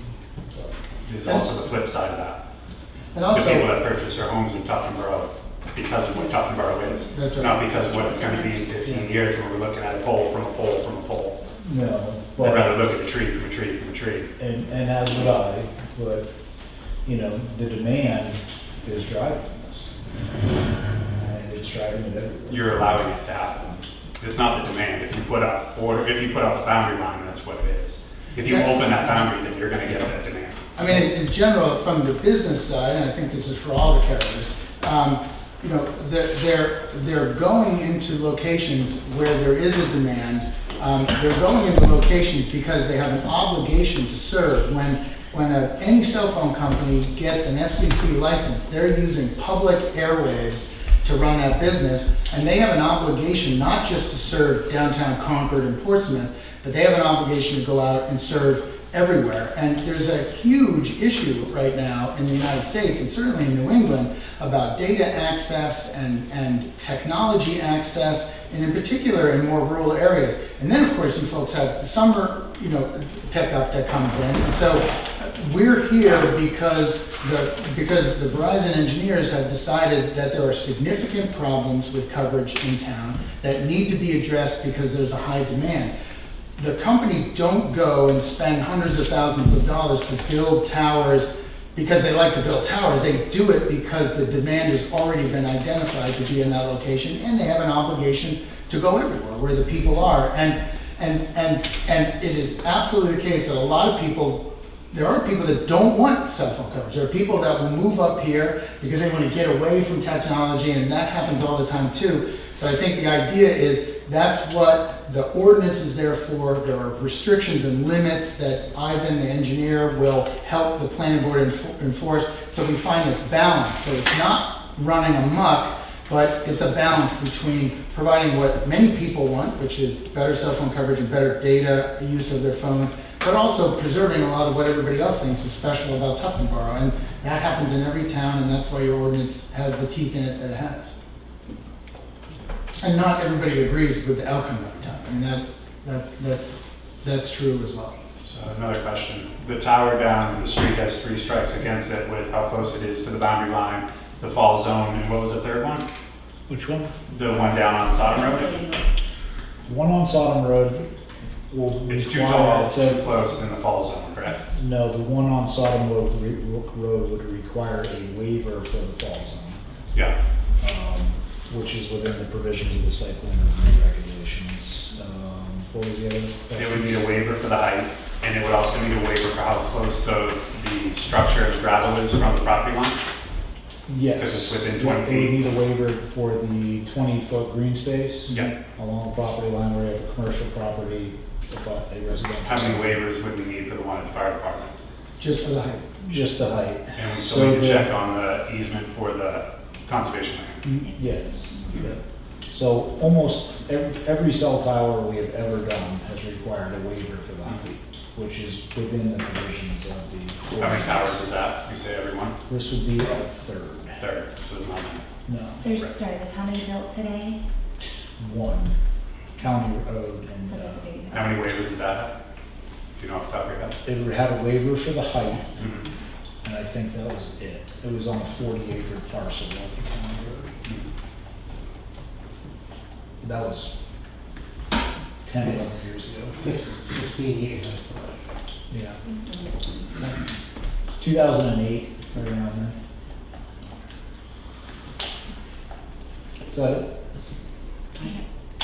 S13: There's also the flip side of that.
S3: And
S13: The people
S3: also,
S13: that purchase their homes in Tuftonboro because of what Tuftonboro is.
S3: That's right.
S13: Not because of what it's gonna be in 15 years when we're looking at a pole from a pole from a pole.
S1: No,
S13: I'd
S1: but,
S13: rather look at a tree from a tree from a tree.
S1: and as would I, but, the demand is driving this. And it's driving it everywhere.
S13: You're allowing it to happen. It's not the demand. If you put up a boundary line, that's what it is. If you
S3: Yeah.
S13: open that boundary, then you're gonna get that demand.
S3: I mean, in general, from the business side, and I think this is for all the carriers, they're going into locations where there is a demand. They're going into locations because they have an obligation to serve. When any cell phone company gets an FCC license, they're using public airwaves to run that business, and they have an obligation not just to serve downtown Concord and Portsmouth, but they have an obligation to go out and serve everywhere. And there's a huge issue right now in the United States, and certainly in New England, about data access and technology access, and in particular in more rural areas. And then, of course, you folks have the summer, pickup that comes in. And so we're here because the Verizon engineers have decided that there are significant problems with coverage in town that need to be addressed because there's a high demand. The companies don't go and spend hundreds of thousands of dollars to build towers because they like to build towers. They do it because the demand has already been identified to be in that location, and they have an obligation to go everywhere where the people are. And it is absolutely the case that a lot of people, there are people that don't want cell phone coverage. There are people that will move up here because they want to get away from technology, and that happens all the time too. But I think the idea is that's what the ordinance is there for. There are restrictions and limits that Ivan, the engineer, will help the planning board enforce. So we find this balance. So it's not running amok, but it's a balance between providing what many people want, which is better cell phone coverage and better data use of their phones, but also preserving a lot of what everybody else thinks is special about Tuftonboro. And that happens in every town, and that's why your ordinance has the teeth in it that it has. And not everybody agrees with the outcome every time. I mean, that's true as well.
S13: So another question. The tower down the street has 3 strikes against it with how close it is to the boundary line, the fall zone, and what was the third one?
S1: Which one?
S13: The one down on Sodom Road?
S1: One on Sodom Road will
S13: It's too
S1: require
S13: tall, too close in the fall zone, correct?
S1: No, the one on Sodom Road would require a waiver for the fall zone,
S13: Yeah.
S1: which is within the provisions of the site plan review regulations. What was the other?
S13: It would need a waiver for the height, and it would also need a waiver for how close the structure of the gravel is from the property line.
S1: Yes.
S13: Because it's within
S1: Yeah,
S13: 20
S1: It
S13: feet.
S1: would need a waiver for the 20-foot green space.
S13: Yeah.
S1: Along the property line where you have a commercial property, but a residential.
S13: How many waivers would we need for the one at the fire department?
S3: Just for the height.
S1: just the height.
S13: And we
S1: So
S13: still need to
S1: the-
S13: check on the easement for the conservation land.
S1: Yes, yeah. So almost every cell tower we have ever done has required a waiver for the height, which is within the provisions of the.
S13: How many towers is that? You say every one?
S1: This would be our third.
S13: Third, so there's not many.
S1: No,
S12: There's how many built today?
S1: one county road and
S12: So this would be.
S13: How many waivers did that have? Do you know off the top of your head?
S1: it had a waiver for the height,
S13: Mhm.
S1: and I think that was it. It was on a 40-acre parcel of the county road. That was 10, 11 years ago.
S3: 15 years.
S1: Yeah. 2008, right around then. Is that it?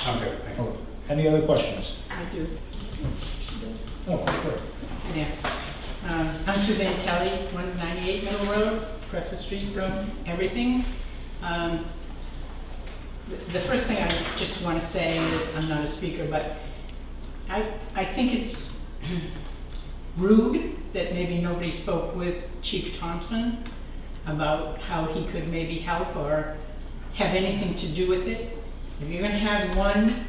S13: Okay, thank you.
S1: Oh, any other questions?
S16: I do.
S1: Oh, sure.
S16: Yeah. I'm Suzanne Kelly, 198 Middle Road, across the street from everything. The first thing I just want to say is, I'm not a speaker, but I think it's rude that maybe nobody spoke with Chief Thompson about how he could maybe help or have anything to do with it. If you're gonna have one,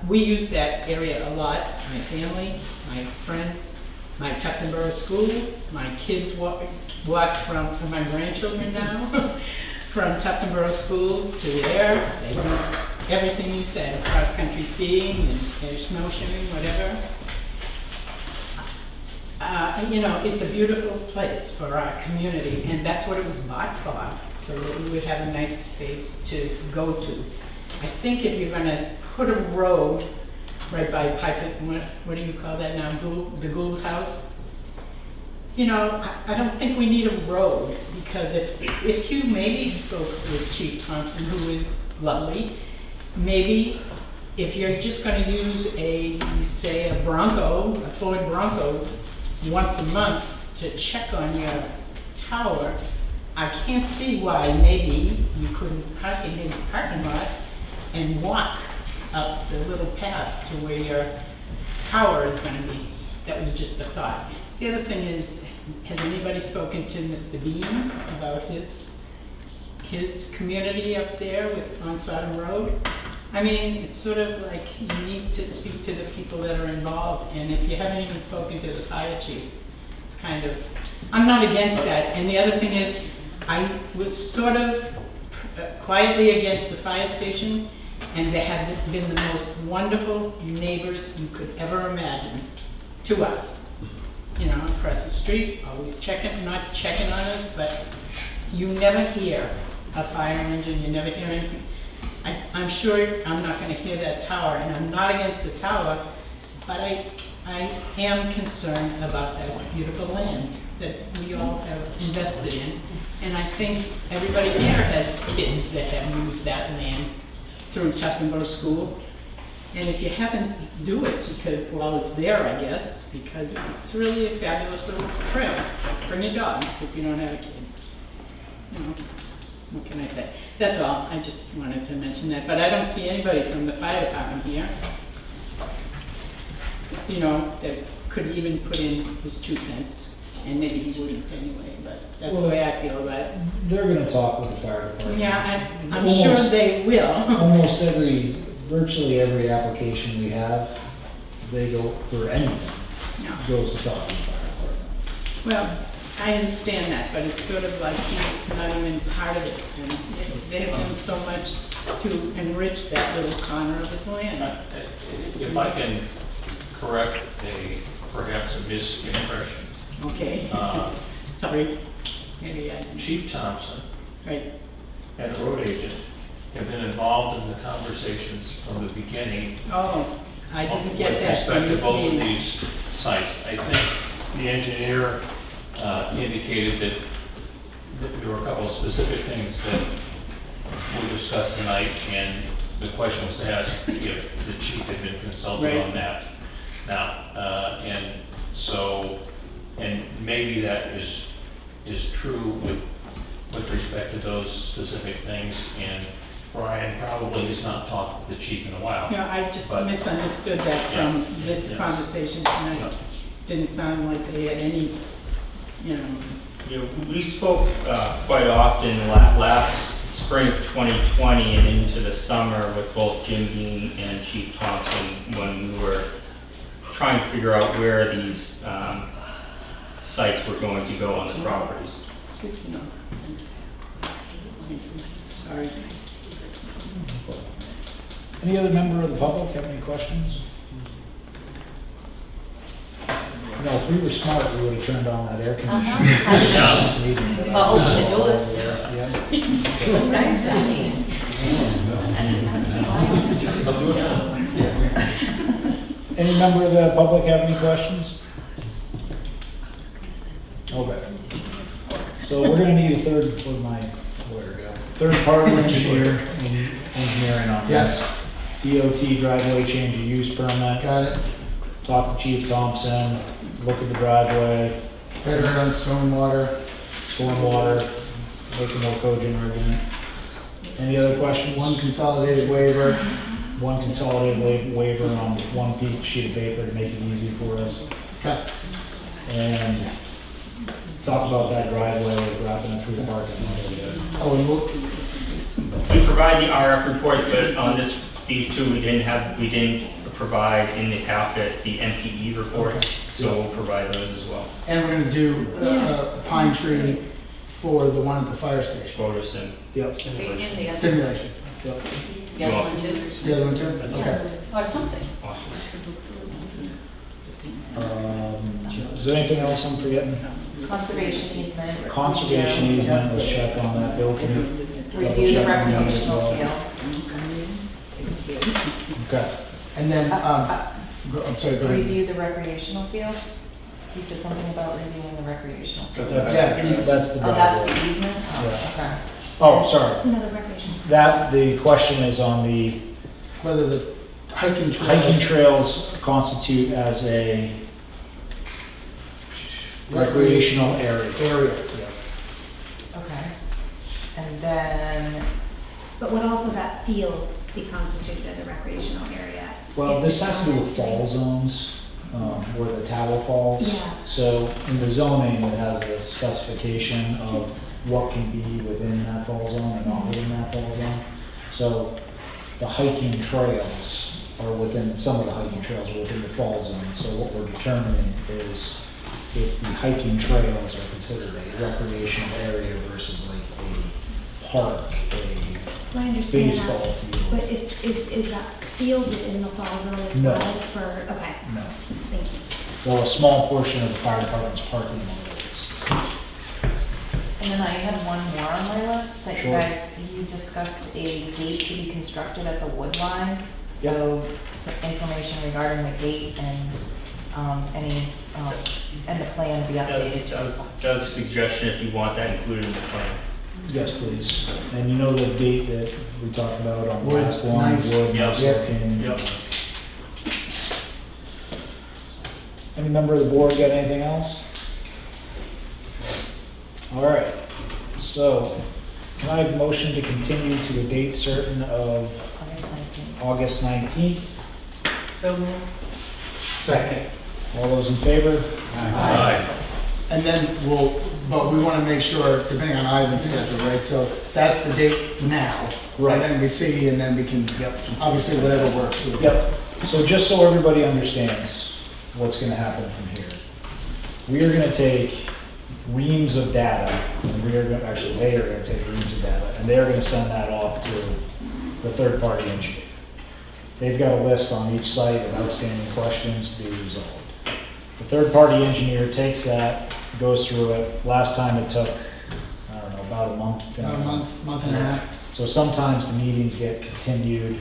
S16: we use that area a lot, my family, my friends, my Tufton Borough School, my kids walk from, for my grandchildren now, from Tufton Borough School to there. They do everything you said, cross-country skiing and snowshoeing, whatever. You know, it's a beautiful place for our community, and that's what it was bought for, so that we would have a nice space to go to. I think if you're gonna put a road right by what do you call that now, the Gould House? You know, I don't think we need a road, because if you maybe spoke with Chief Thompson, who is lovely, maybe if you're just gonna use say a Bronco, a Ford Bronco, once a month to check on your tower, I can't see why maybe you couldn't park in his parking lot and walk up the little path to where your tower is gonna be. That was just a thought. The other thing is, has anybody spoken to Mr. Bean about his community up there on Sodom Road? I mean, it's sort of like you need to speak to the people that are involved, and if you haven't even spoken to the fire chief, it's kind of, I'm not against that. And the other thing is, I was sort of quietly against the fire station, and they have been the most wonderful neighbors you could ever imagine to us. You know, across the street, always checking, not checking on us, but you never hear a fire engine, you never hear anything. I'm sure I'm not gonna hear that tower, and I'm not against the tower, but I am concerned about that beautiful land that we all have invested in. And I think everybody here has kids that have used that land through Tufton Borough School. And if you haven't, do it, because, well, it's there, I guess, because it's really a fabulous little trail. Bring your dog if you don't have a kid. You know, what can I say? That's all, I just wanted to mention that, but I don't see anybody from the fire department here, you know, that could even put in his 2 cents, and maybe he wouldn't anyway, but that's the way I feel about it.
S1: They're gonna talk with the fire department.
S16: Yeah, I'm sure they will.
S1: Almost virtually every application we have, they go for anything,
S16: No.
S1: goes to talk to the fire department.
S16: Well, I understand that, but it's sort of like he's not even part of it, and they have done so much to enrich that little corner of his land.
S7: If I can correct perhaps a misimpression.
S16: Okay,
S7: Uh,
S16: sorry, maybe I,
S7: Chief Thompson
S16: right,
S7: and the road agent have been involved in the conversations from the beginning
S16: oh, I didn't get
S7: with
S16: that
S7: respect
S16: from
S7: to
S16: this
S7: both of
S16: meeting.
S7: these sites. I think the engineer indicated that there were a couple of specific things that were discussed tonight, and the question was asked if the chief had been consulted
S16: Right.
S7: on that. Now, and maybe that is true with respect to those specific things, and Brian probably has not talked with the chief in a while.
S16: Yeah, I just
S7: But-
S16: misunderstood that from
S7: Yeah.
S16: this
S7: Yes.
S16: conversation tonight.
S7: Yeah.
S16: Didn't sound like they had any
S8: you know,
S6: You know, we spoke quite often last spring of 2020 and into the summer with both Jim Bean and Chief Thompson when we were trying to figure out where these sites were going to go on the properties.
S8: good to know. Sorry.
S1: Any other member of the public have any questions? No, if we were smart, we would have turned on that air conditioner. This meeting, but
S10: Well, open the doors.
S1: Yeah. Any member of the public have any questions? Okay. So we're gonna need a third party engineer in engineering on this. DOT driveway change of use permit.
S3: Got it.
S1: Talk to Chief Thompson, look at the driveway,
S3: Better on stormwater.
S1: stormwater, make a more cogent argument. Any other questions?
S3: One consolidated waiver.
S1: One consolidated waiver on one sheet of paper to make it easy for us.
S3: Okay.
S1: And talk about that driveway, wrapping it through the parking lot.
S3: Oh, and we'll,
S6: We provide the RF reports, but on these two, we didn't provide in the packet the MPE reports, so we'll provide those as well.
S3: and we're gonna do a pine tree for the one at the fire station.
S6: Photo sim.
S1: Yep.
S6: simulation.
S10: The other
S3: Simulation.
S10: the other one too?
S3: The other one too? Okay.
S10: Or something.
S6: Awesome.
S1: Is there anything else I'm forgetting?
S2: Conservation easement.
S1: Conservation easement, let's check on that. Bill, can you double
S2: Review the
S1: check on that as
S2: recreational
S1: well?
S2: fields.
S1: Okay.
S3: And then, I'm sorry, go ahead.
S2: Review the recreational fields. You said something about reviewing the recreational. fields.
S1: That's the
S2: Oh, that's
S1: driveway.
S2: the easement? Oh,
S1: Yeah.
S2: okay.
S1: Oh, sorry.
S12: Another recreation.
S1: The question is on the
S3: Whether the hiking
S1: hiking
S3: trails.
S1: trails constitute as a recreational area.
S3: Area.
S2: Okay. And then,
S12: But would also that field be constituted as a recreational area?
S1: Well, this has to do with fall zones, where the tower falls.
S12: Yeah.
S1: So in the zoning, it has a specification of what can be within that fall zone and not within that fall zone. So the hiking trails are within, some of the hiking trails are within the fall zone. So what we're determining is if the hiking trails are considered a recreational area versus like a park,
S12: So I
S1: a
S12: understand
S1: baseball
S12: that.
S1: field.
S12: But is that field within the fall zone as
S1: No.
S12: well for, okay,
S1: No.
S12: thank you.
S1: Well, a small portion of the fire department's parking lot is.
S2: and then I had one more on my list that you
S1: Sure.
S2: guys, you discussed a gate to be constructed at the wood line.
S1: Yep.
S2: So some information regarding the gate and, and the plan to be updated.
S6: That was a suggestion if you want that included in the plan.
S1: Yes, please. And you know the date that we talked about on the
S3: Wood,
S1: last one?
S3: nice.
S1: Wood,
S6: Yep.
S1: nice
S3: Yep.
S1: looking.
S6: Yep.
S1: Any member of the board got anything else? All right, so can I have a motion to continue to a date certain of
S2: August 19th.
S1: August 19th?
S8: So moved.
S3: Second.
S1: All those in favor?
S3: And then but we want to make sure, depending on Ivan's schedule, right? So that's the date now.
S1: Right.
S3: And then we see, and then we can, obviously, whatever works.
S1: Yep, so just so everybody understands what's gonna happen from here. We are gonna take reams of data, and they are gonna take reams of data, and they're gonna send that off to the third-party engineer. They've got a list on each site of outstanding questions to be resolved. The third-party engineer takes that, goes through it. Last time it took, I don't know, about a month.
S3: About a month and a half.
S1: So sometimes the meetings get continued,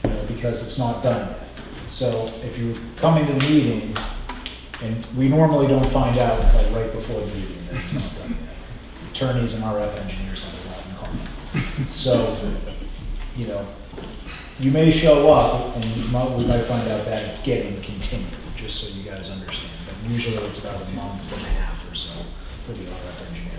S1: you know, because it's not done yet. So if you're coming to the meeting, and we normally don't find out until right before the meeting that it's not done yet. Attorneys and RF engineers have a lot in common. So, you know, you may show up and we might find out that it's getting continued, just so you guys understand. But usually it's about a month and a half or so for the RF engineers.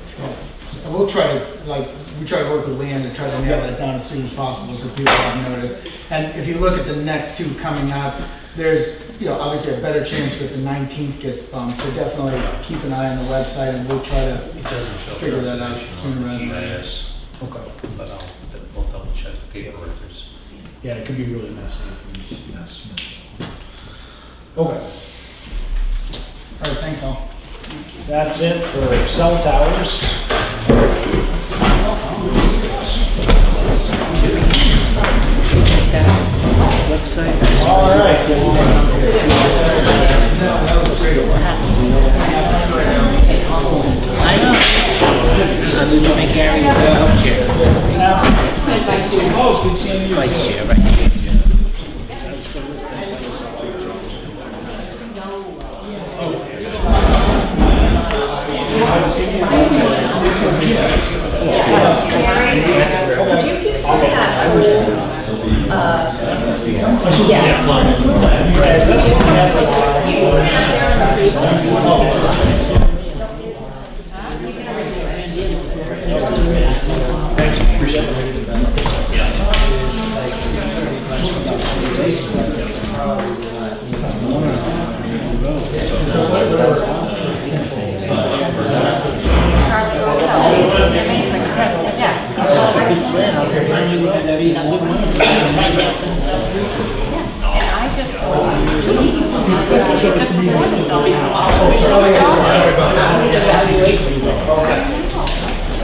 S3: And we'll try to work with Leanne to try to nail that down as soon as possible so people have notice. And if you look at the next two coming up, there's obviously a better chance that the 19th gets bumped, so definitely keep an eye on the website and we'll try to
S7: It doesn't show
S3: figure that out sooner rather than later.
S7: GIS,
S3: Okay.
S7: but we'll double check the paper records.
S1: Yeah, it could be really messy. Okay,
S3: All right, thanks all.
S1: that's it for cell towers. All right.
S17: I know. I'm going to make Gary the chair.
S1: Oh, it's good seeing you.
S17: Vice chair, right?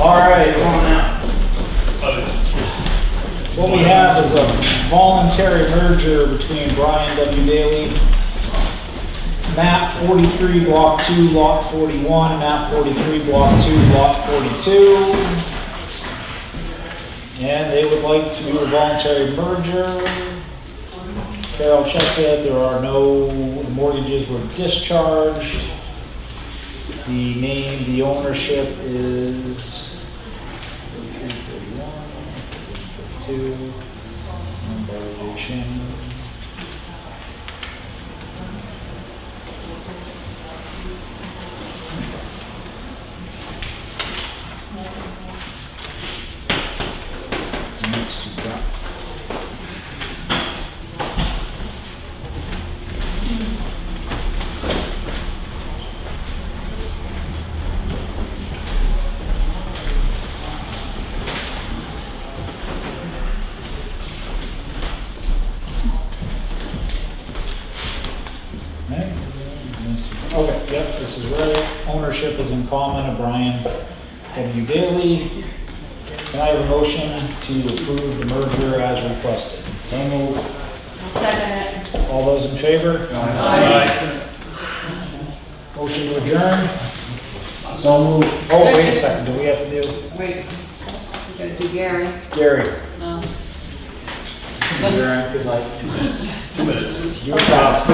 S1: All right, what we have is a voluntary merger between Brian W. Daly, map 43, block 2, lot 41, map 43, block 2, lot 42. And they would like to do a voluntary merger. Carol checked it, there are no mortgages were discharged. The name, the ownership is 4341, 42, variation. Next you've got okay, yep, this is right. Ownership is in common of Brian W. Daly. Can I have a motion to approve the merger as requested? So moved.
S4: Second.
S1: All those in favor? Aye. Motion to adjourn? So moved. Oh, wait a second, do we have to do?
S4: Wait, we gotta do Gary.
S1: Gary,
S10: No.
S1: Gary, good luck.
S7: 2 minutes.
S1: You were fast.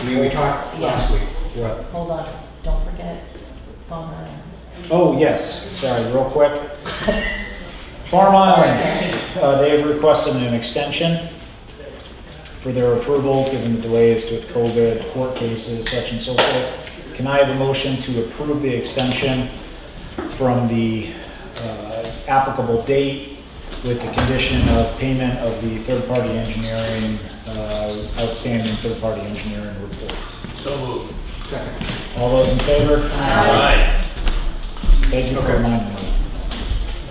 S5: We talked last week.
S1: What?
S2: Hold on, don't forget.
S1: Oh, yes, sorry, real quick. Farm Island, they have requested an extension for their approval, given the delays with COVID, court cases, such and so forth. Can I have a motion to approve the extension from the applicable date with the condition of payment of the third-party engineering, outstanding third-party engineering report?
S7: So moved.
S1: All those in favor?
S7: Aye.
S1: Thank you for reminding me.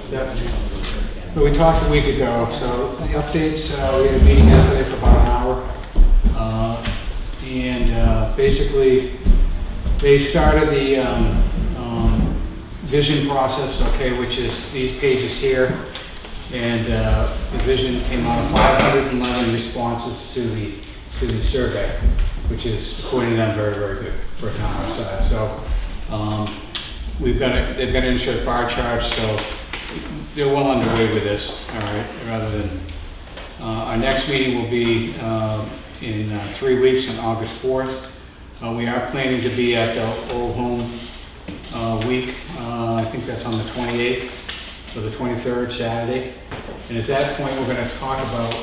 S5: Yep. So we talked a week ago, so the updates, we had a meeting yesterday for about an hour. Basically, they started the vision process, okay, which is these pages here. And the vision came out of 511 responses to the survey, which is, according to them, very, very good for a town our size. So they've got an insured bar charge, so they're well underway with this, all right, rather than, our next meeting will be in 3 weeks on August 4th. We are planning to be at the Old Home Week, I think that's on the 28th, or the 23rd, Saturday. And at that point, we're gonna talk about,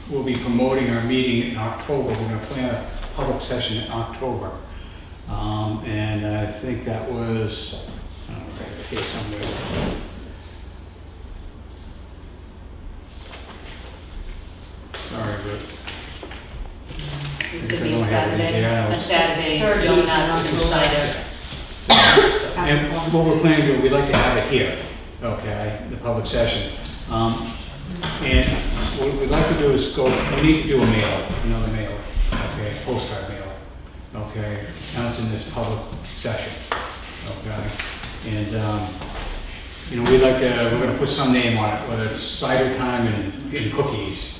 S5: we'll be promoting our meeting in October. We're gonna plan a public session in October. And I think that was, I don't know, right here somewhere. Sorry, but
S10: It's gonna be
S5: Don't
S10: a
S5: have any
S10: Saturday,
S5: there.
S10: a Saturday,
S4: Third week in
S10: donuts and
S4: October.
S10: cider.
S5: And what we're planning to do, we'd like to have it here, okay, the public session. And what we'd like to do is we need to do a mailer, another mailer, okay, postcard mailer, okay? Now it's in this public session, okay? And, we'd like to, we're gonna put some name on it, whether it's cider time and cookies,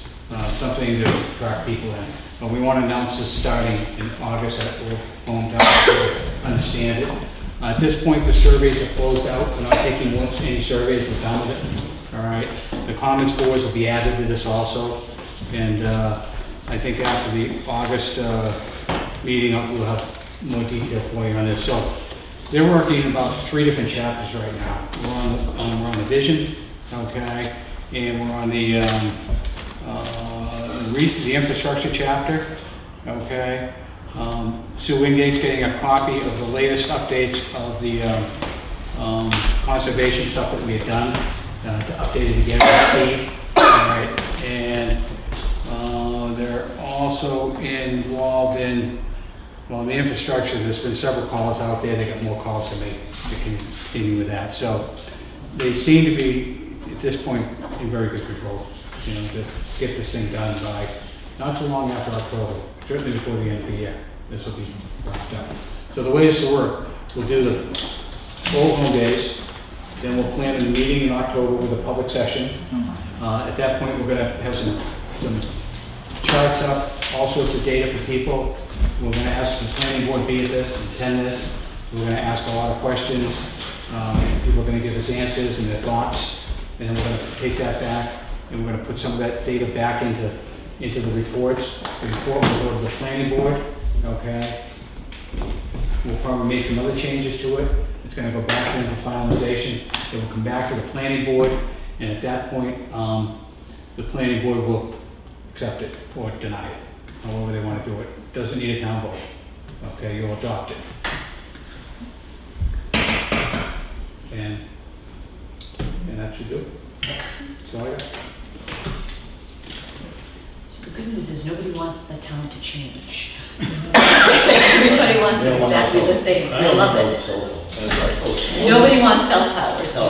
S5: something to attract people in. But we want to announce this starting in August, that we'll hometown to understand it. At this point, the surveys are closed out. We're not taking any surveys, we're done with it. All right. The comments boards will be added to this also. And I think after the August meeting, we'll have more detail for you on this. So they're working about 3 different chapters right now. We're on the vision, okay, and we're on the infrastructure chapter, okay. Sue Wingate's getting a copy of the latest updates of the conservation stuff that we had done, to update it again with Steve. All right, and they're also involved in, well, the infrastructure. There's been several calls out there. They got more calls to make to continue with that. So they seem to be, at this point, in very good control, to get this thing done by not too long after October, certainly before the end of the year. This will be wrapped up. So the way this will work, we'll do the Old Home Days, then we'll plan a meeting in October with a public session. At that point, we're gonna have some charts up, all sorts of data for people. We're gonna ask the planning board to be at this and attend this. We're gonna ask a lot of questions. People are gonna give us answers and their thoughts, and then we're gonna take that back and we're gonna put some of that data back into the reports. The report will go to the planning board, okay? We'll probably make some other changes to it. It's gonna go back into finalization. It will come back to the planning board, and at that point, the planning board will accept it or deny it, however they want to do it. Doesn't need a town vote. Okay, you'll adopt it. And that should do it. That's all I got.
S10: So the good news is nobody wants the town to change. Everybody wants it exactly the same. I love it. Nobody wants cell towers. No.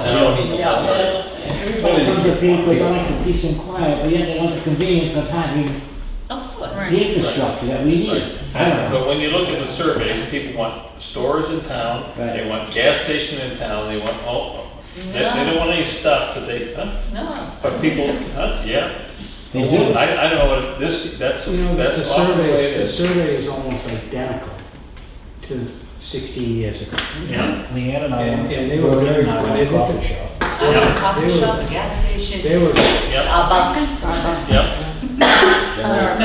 S17: Everybody comes to people because I like the peace and quiet, but yet they want the convenience of having
S10: Of course.
S17: the infrastructure that we need.
S7: But when you look at the surveys, people want stores in town, they want gas station in town, they want, they don't want any stuff that they,
S10: No.
S7: but people, yeah.
S17: They do.
S7: I don't know what, that's
S5: The
S7: often the way it
S5: the
S7: is.
S5: survey is almost identical to 16 years ago.
S7: Yeah.
S1: Leanne and I
S5: And
S1: went
S5: they were very,
S1: to
S5: they
S1: a
S5: looked
S1: coffee shop.
S10: A coffee shop, a gas station,
S5: They were,
S10: Starbucks.
S7: Yep.
S10: No,
S5: they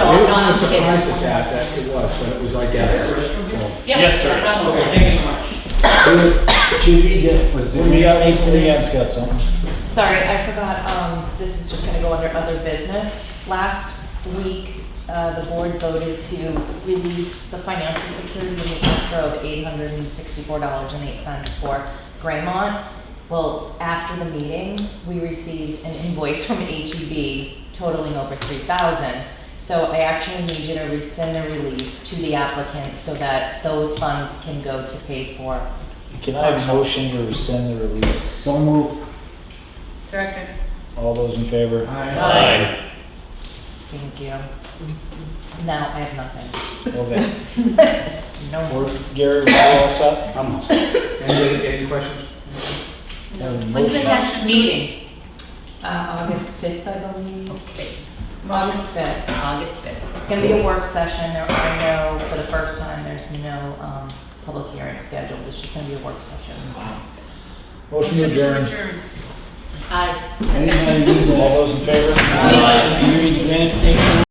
S10: I'm
S5: were
S10: not,
S5: kind
S10: I'm
S5: of
S10: kidding.
S5: surprised at that it was, but it was identical. So,
S10: Yeah.
S7: Yes, sir.
S5: Okay, thank you so much.
S17: Should we get, was there
S1: Leanne's got something.
S2: Sorry, I forgot, this is just gonna go under other business. Last week, the board voted to release the financial security in the escrow of $864.08 for Graymont. Well, after the meeting, we received an invoice from HEB totaling over $3,000. So I actually need you to rescind the release to the applicant so that those funds can go to pay for.
S1: Can I have a motion to rescind the release?
S17: So moved.
S2: Second.
S1: All those in favor?
S7: Aye.
S2: Thank you. Now I have nothing.
S1: Okay.
S2: No more.
S1: Gary, we're all set?
S5: I'm all set. Any questions?
S10: When's the next meeting?
S2: August 5th, I believe.
S10: Okay,
S2: August 5th.
S10: August 5th.
S2: It's gonna be a work session. There are no, for the first time, there's no public hearing scheduled. It's just gonna be a work session.
S1: Motion to adjourn.
S10: Aye.
S17: Anybody need
S1: All those in favor?
S17: You read the grant statement?